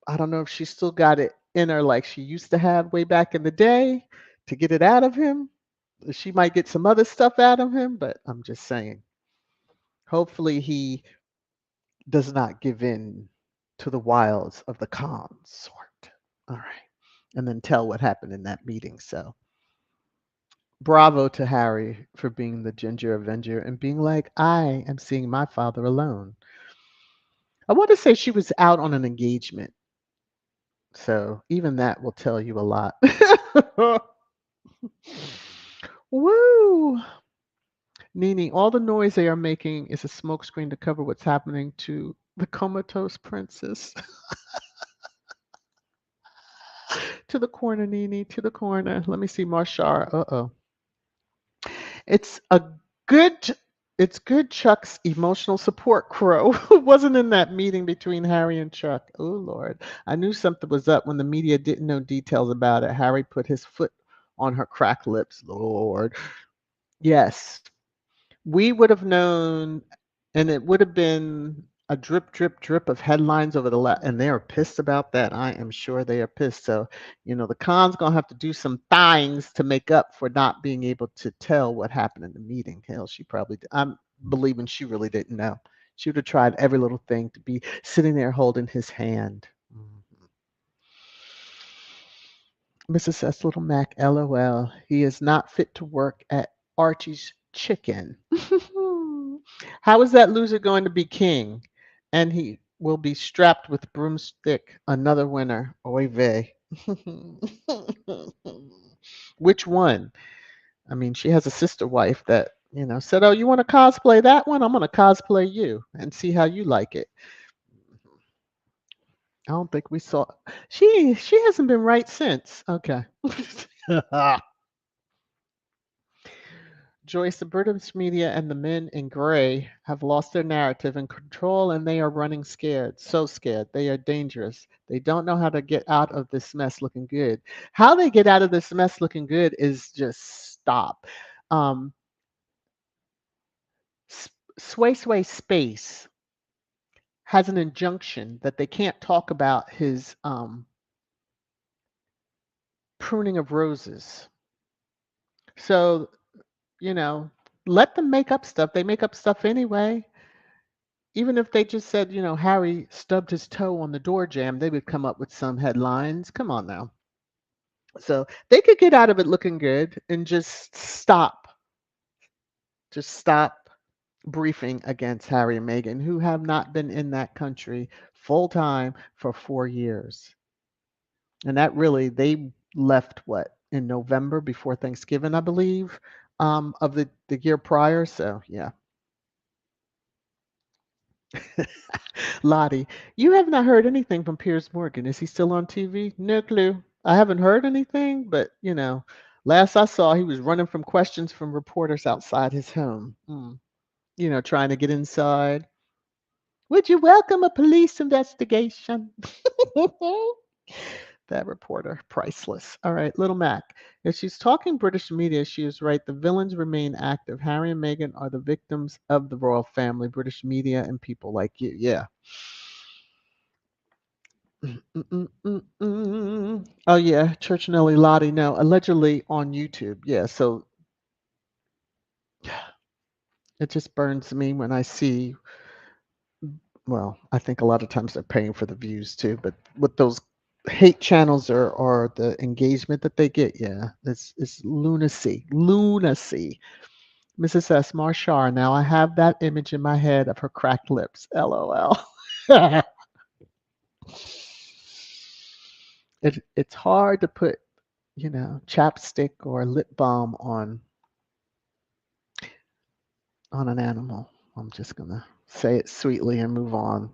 I don't know if she still got it in her like she used to have way back in the day to get it out of him. She might get some other stuff out of him, but I'm just saying. Hopefully, he does not give in to the wiles of the consort. All right. And then tell what happened in that meeting. So, bravo to Harry for being the Ginger Avenger and being like, I am seeing my father alone. I want to say she was out on an engagement. So, even that will tell you a lot. Woo! Nini, all the noise they are making is a smokescreen to cover what's happening to the comatose princess. To the corner, Nini, to the corner. Let me see Marshar. Uh-oh. It's a good it's good Chuck's emotional support crow who wasn't in that meeting between Harry and Chuck. Oh Lord. I knew something was up when the media didn't know details about it. Harry put his foot on her cracked lips. Lord. Yes. We would have known, and it would have been a drip, drip, drip of headlines over and they are pissed about that. I am sure they are pissed. So, the con's gonna have to do some things to make up for not being able to tell what happened in the meeting. Hell, she probably. I'm believing she really didn't know. She would have tried every little thing to be sitting there holding his hand. Mhm. Mrs. S. Little Mac, LOL. He is not fit to work at Archie's Chicken. How is that loser going to be king? And he will be strapped with broomstick. Another winner. Oy vey. Which one? I mean, she has a sister wife that, said, oh, you want to cosplay that one? I'm going to cosplay you and see how you like it. I don't think we saw. She hasn't been right since. Okay. Joyce, the British media and the men in gray have lost their narrative and control, and they are running scared. So scared. They are dangerous. They don't know how to get out of this mess looking good. How they get out of this mess looking good is just stop. Um, Sway Sway Space has an injunction that they can't talk about his pruning of roses. So, you know, let them make up stuff. They make up stuff anyway. Even if they just said, Harry stubbed his toe on the door jamb, they would come up with some headlines. Come on now. So they could get out of it looking good and just stop briefing against Harry and Meghan, who have not been in that country full time for 4 years. And that really, they left what, in November before Thanksgiving, I believe, of the year prior. So, yeah. Lottie, you have not heard anything from Piers Morgan. Is he still on TV? No clue. I haven't heard anything, but last I saw, he was running from questions from reporters outside his home. Trying to get inside. Would you welcome a police investigation? That reporter, priceless. All right, Little Mac. If she's talking British media, she is right. The villains remain active. Harry and Meghan are the victims of the royal family, British media, and people like you. Yeah. Oh yeah, Church Nelly Lottie. No, allegedly on YouTube. Yeah, so it just burns me when I see. Well, I think a lot of times they're paying for the views too, but with those hate channels or the engagement that they get, yeah, it's lunacy, lunacy. Mrs. S. Marshar. Now I have that image in my head of her cracked lips. LOL. It's hard to put chapstick or lip balm on an animal. I'm just gonna say it sweetly and move on.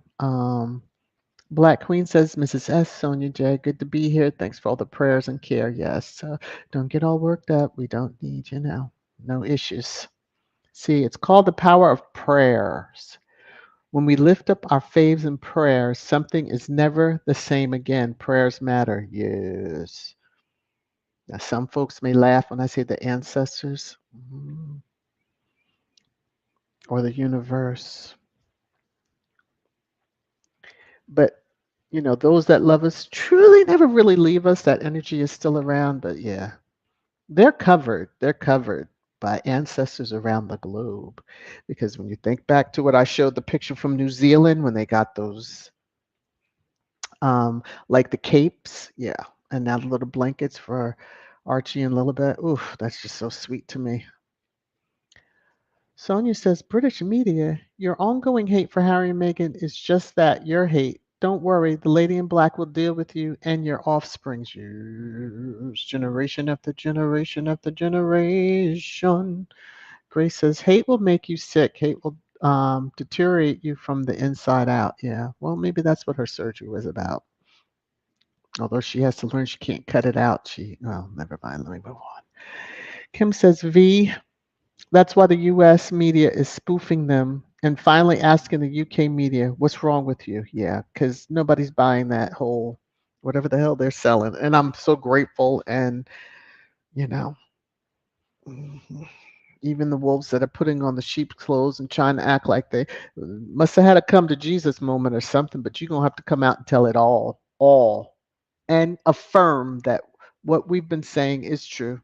Black Queen says, Mrs. S, Sonia J, good to be here. Thanks for all the prayers and care. Yes, don't get all worked up. We don't need, no issues. See, it's called the power of prayers. When we lift up our faves in prayer, something is never the same again. Prayers matter. Yes. Now, some folks may laugh when I say the ancestors or the universe, but those that love us truly never really leave us. That energy is still around, but yeah, they're covered. They're covered by ancestors around the globe. Because when you think back to what I showed the picture from New Zealand when they got those like the capes, yeah, and now the little blankets for Archie and Lilibet. Oof, that's just so sweet to me. Sonia says, British media, your ongoing hate for Harry and Meghan is just that, your hate. Don't worry, the lady in black will deal with you and your offsprings. Yes, generation after generation after generation. Grace says, hate will make you sick. Hate will deteriorate you from the inside out. Yeah, well, maybe that's what her surgery was about. Although she has to learn she can't cut it out. Never mind. Let me move on. Kim says, V, that's why the US media is spoofing them and finally asking the UK media, what's wrong with you? Yeah, because nobody's buying that whole whatever the hell they're selling. And I'm so grateful. And, you know, mhm, even the wolves that are putting on the sheep's clothes and trying to act like they must have had a come to Jesus moment or something, but you're going to have to come out and tell it all, and affirm that what we've been saying is true.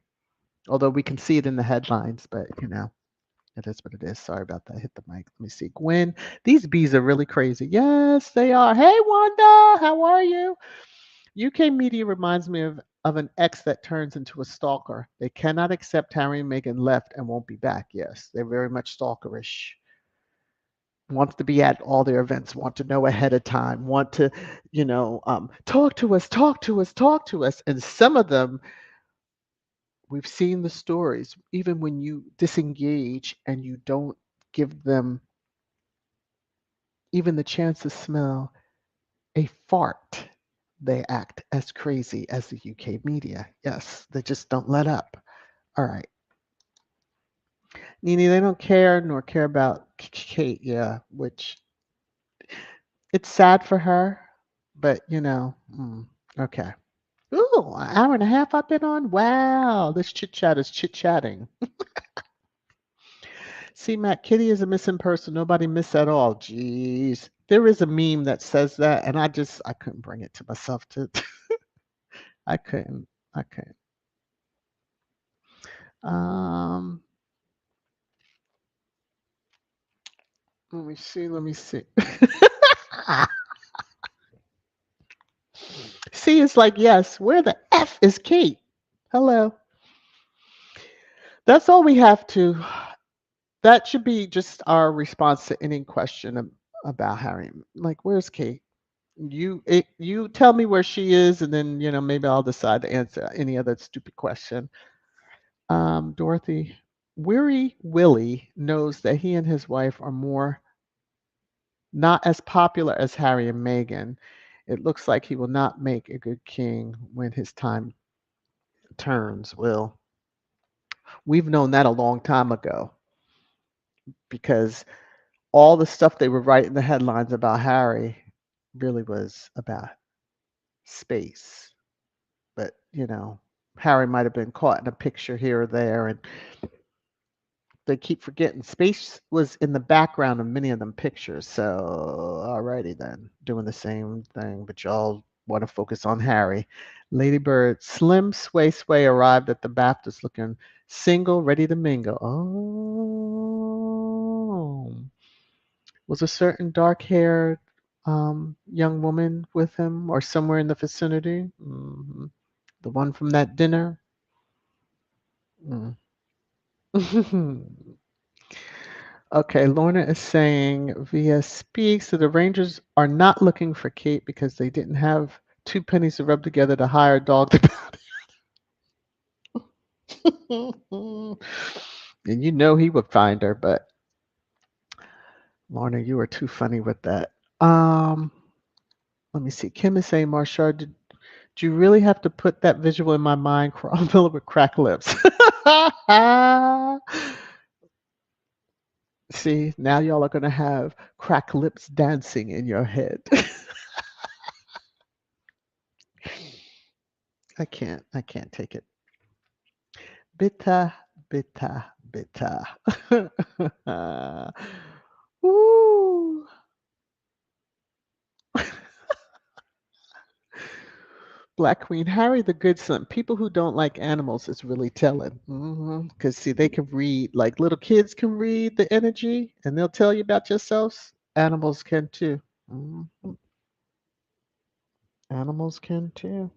Although we can see it in the headlines, but it is what it is. Sorry about that. Hit the mic. Let me see. Gwen, these bees are really crazy. Yes, they are. Hey, Wanda, how are you? UK media reminds me of an ex that turns into a stalker. They cannot accept Harry and Meghan left and won't be back. Yes, they're very much stalkerish. Wants to be at all their events, want to know ahead of time, want to, talk to us, talk to us, talk to us. And some of them, we've seen the stories, even when you disengage and you don't give them even the chance to smell a fart, they act as crazy as the UK media. Yes, they just don't let up. All right. Nini, they don't care nor care about Kate, yeah, which it's sad for her, but okay. Ooh, an hour and a half I've been on? Wow, this chit chat is chit chatting. See, Matt, Kitty is a missing person. Nobody missed at all. Jeez. There is a meme that says that, and I couldn't bring it to myself to I couldn't. I couldn't. Um, let me see. Let me see. See, it's like, yes, where the F is Kate? Hello. That's all we have to. That should be just our response to any question about Harry. Like, where's Kate? You tell me where she is, and then maybe I'll decide to answer any other stupid question. Dorothy, Weary Willie knows that he and his wife are more not as popular as Harry and Meghan. It looks like he will not make a good king when his time turns. Well, we've known that a long time ago because all the stuff they were writing the headlines about Harry really was about space. But, Harry might have been caught in a picture here or there, and they keep forgetting space was in the background of many of them pictures. So, alrighty then, doing the same thing, but y'all want to focus on Harry. Lady Bird, Slim Sway Sway arrived at the Baptist looking single, ready to mingle. Oh, was a certain dark-haired young woman with him, or somewhere in the vicinity? The one from that dinner. Mm. Okay, Lorna is saying via Speaks that the Rangers are not looking for Kate because they didn't have two pennies to rub together to hire a dog to pound it. And he would find her, but Lorna, you are too funny with that. Um, Let me see. Kim is saying, Marshall, do you really have to put that visual in my mind? Cromwell with cracked lips. See, now y'all are gonna have cracked lips dancing in your head. I can't take it. Bitter, bitter, bitter. Woo. Black Queen Harry, the good son. People who don't like animals is really telling. Because, see, they can read, like little kids can read the energy and they'll tell you about yourselves. Animals can too. Mhm. Animals can too.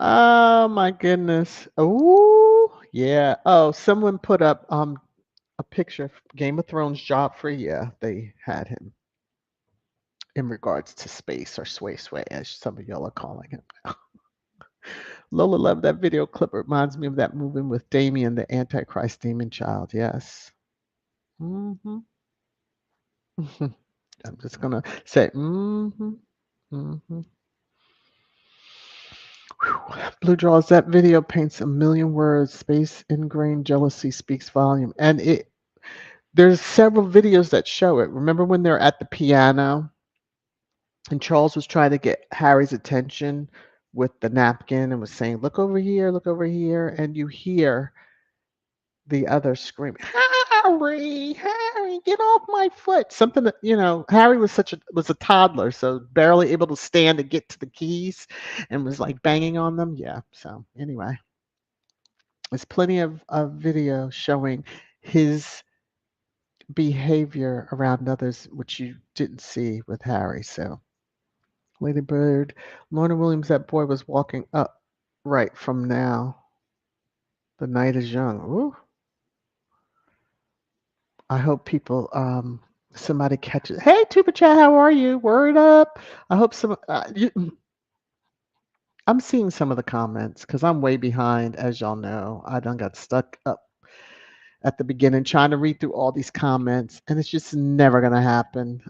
Oh my goodness. Oh, yeah. Oh, someone put up a picture of Game of Thrones Joffrey. Yeah, they had him in regards to space or sway sway, as some of y'all are calling him. Lola loved that video clip. It reminds me of that movie with Damien, the Antichrist demon child. Yes. Hmm. I'm just gonna say, hmm. Blue draws that video paints a million words. Space ingrained jealousy speaks volume, and there's several videos that show it. Remember when they're at the piano and Charles was trying to get Harry's attention with the napkin and was saying, look over here," and you hear the other scream, "Harry, Harry, get off my foot!" Something that Harry was a toddler, so barely able to stand and get to the keys, and was like banging on them. Yeah. So anyway, there's plenty of video showing his behavior around others, which you didn't see with Harry. So Lady Bird, Lorna Williams, that boy was walking up right from now. The night is young. Ooh. I hope people, somebody catches. Hey, Tuba Chat, how are you? Word up. I hope I'm seeing some of the comments because I'm way behind, as y'all know. I done got stuck up at the beginning trying to read through all these comments, and it's just never going to happen.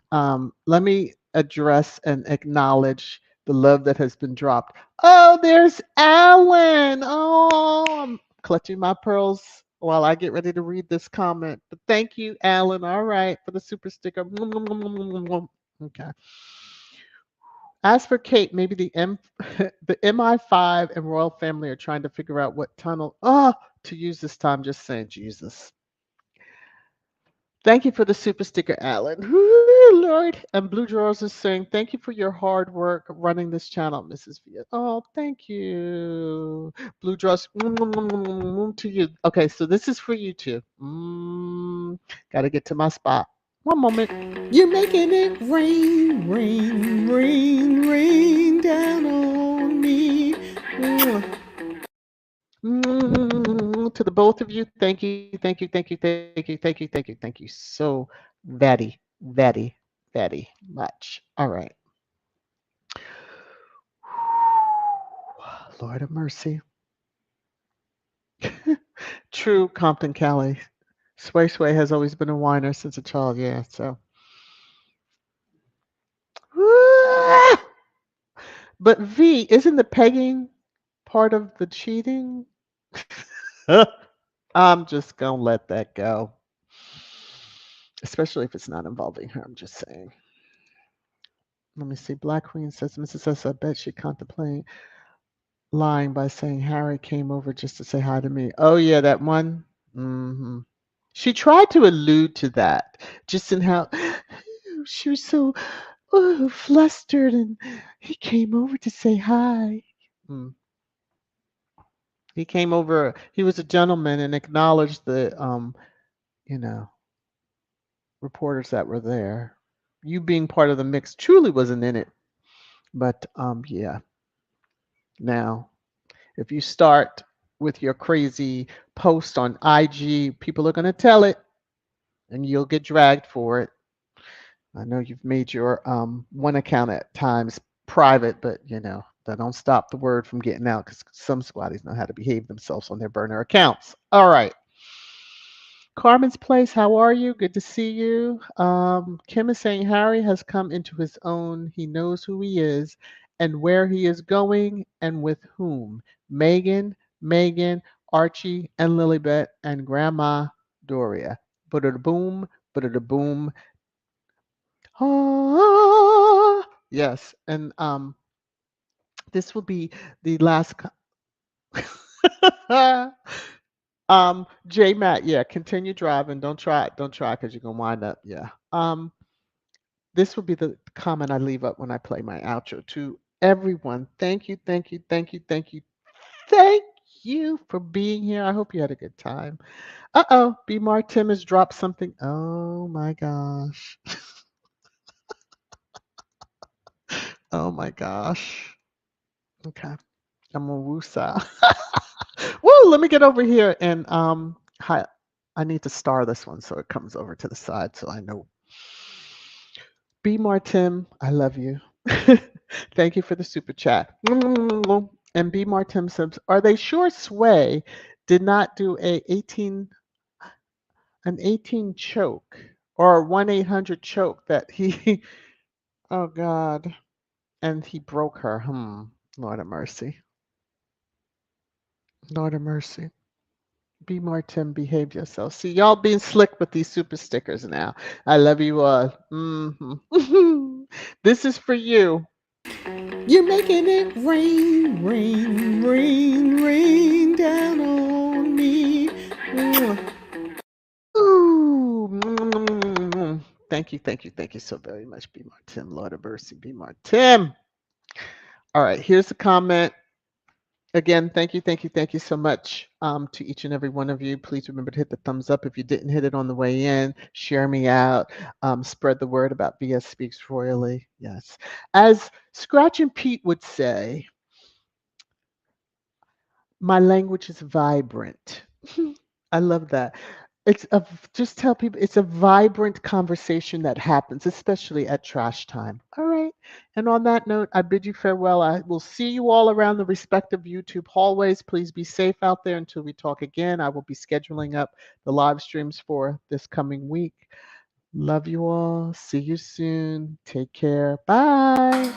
Let me address and acknowledge the love that has been dropped. Oh, there's Alan. Oh, I'm clutching my pearls while I get ready to read this comment. But thank you, Alan. All right, for the super sticker. Okay. As for Kate, maybe the MI5 and royal family are trying to figure out what tunnel to use this time. Just saying, Jesus. Thank you for the super sticker, Alan. Woo, Lord. And Blue Drawers is saying, thank you for your hard work running this channel, Mrs. Viet. Oh, thank you. Blue Drawers, to you. Okay, so this is for you too. Gotta get to my spot. One moment. You're making it rain, rain, rain, rain down on me. To the both of you, thank you, thank you, thank you, thank you, thank you, thank you, thank you, thank you so very, very, very much. All right. Lord of mercy. True, Compton Cali. Sway Sway has always been a whiner since a child. Yeah, so. But V, isn't the pegging part of the cheating? I'm just going to let that go. Especially if it's not involving her. I'm just saying. Let me see. Black Queen says, Mrs. S, I bet she contemplating lying by saying Harry came over just to say hi to me. Oh, yeah, that one. She tried to allude to that, just in how she was so flustered and he came over to say hi. Mm. He came over, he was a gentleman and acknowledged the, you know, reporters that were there. You being part of the mix truly wasn't in it. But yeah. Now, if you start with your crazy post on IG, people are going to tell it and you'll get dragged for it. I know you've made your one account at times private, but That don't stop the word from getting out because some squatties know how to behave themselves on their burner accounts. All right. Carmen's Place, how are you? Good to see you. Kim is saying Harry has come into his own. He knows who he is and where he is going and with whom. Megan, Archie, and Lilibet, and Grandma Doria. But boom, but boom. Ah, yes, and this will be the last. J Matt, yeah, continue driving. Don't try because you're gonna wind up. Yeah. This will be the comment I leave up when I play my outro to everyone. Thank you for being here. I hope you had a good time. Uh-oh, B. Martin has dropped something. Oh my gosh. Oh my gosh. Okay. I'm gonna woosah. Woo, let me get over here and hi. I need to star this one so it comes over to the side so I know. B. Martin, I love you. Thank you for the super chat. And B. Martin says, are they sure Sway did not do an 18 choke or a 1-800 choke that he oh God, and he broke her. Lord of mercy. Lord of mercy. Be Martin, behave yourself. See, y'all being slick with these super stickers now. I love you all. This is for you. You're making it rain down on me. Ooh. Thank you so very much, B. Martin. Lord of mercy, B. Martin. All right, here's a comment. Again, thank you so much to each and every one of you. Please remember to hit the thumbs up if you didn't hit it on the way in. Share me out. Spread the word about VS Speaks Royally. Yes. As Scratch and Pete would say, my language is vibrant. I love that. It's a just tell people it's a vibrant conversation that happens, especially at trash time. All right. And on that note, I bid you farewell. I will see you all around the respective YouTube hallways. Please be safe out there until we talk again. I will be scheduling up the live streams for this coming week. Love you all. See you soon. Take care. Bye.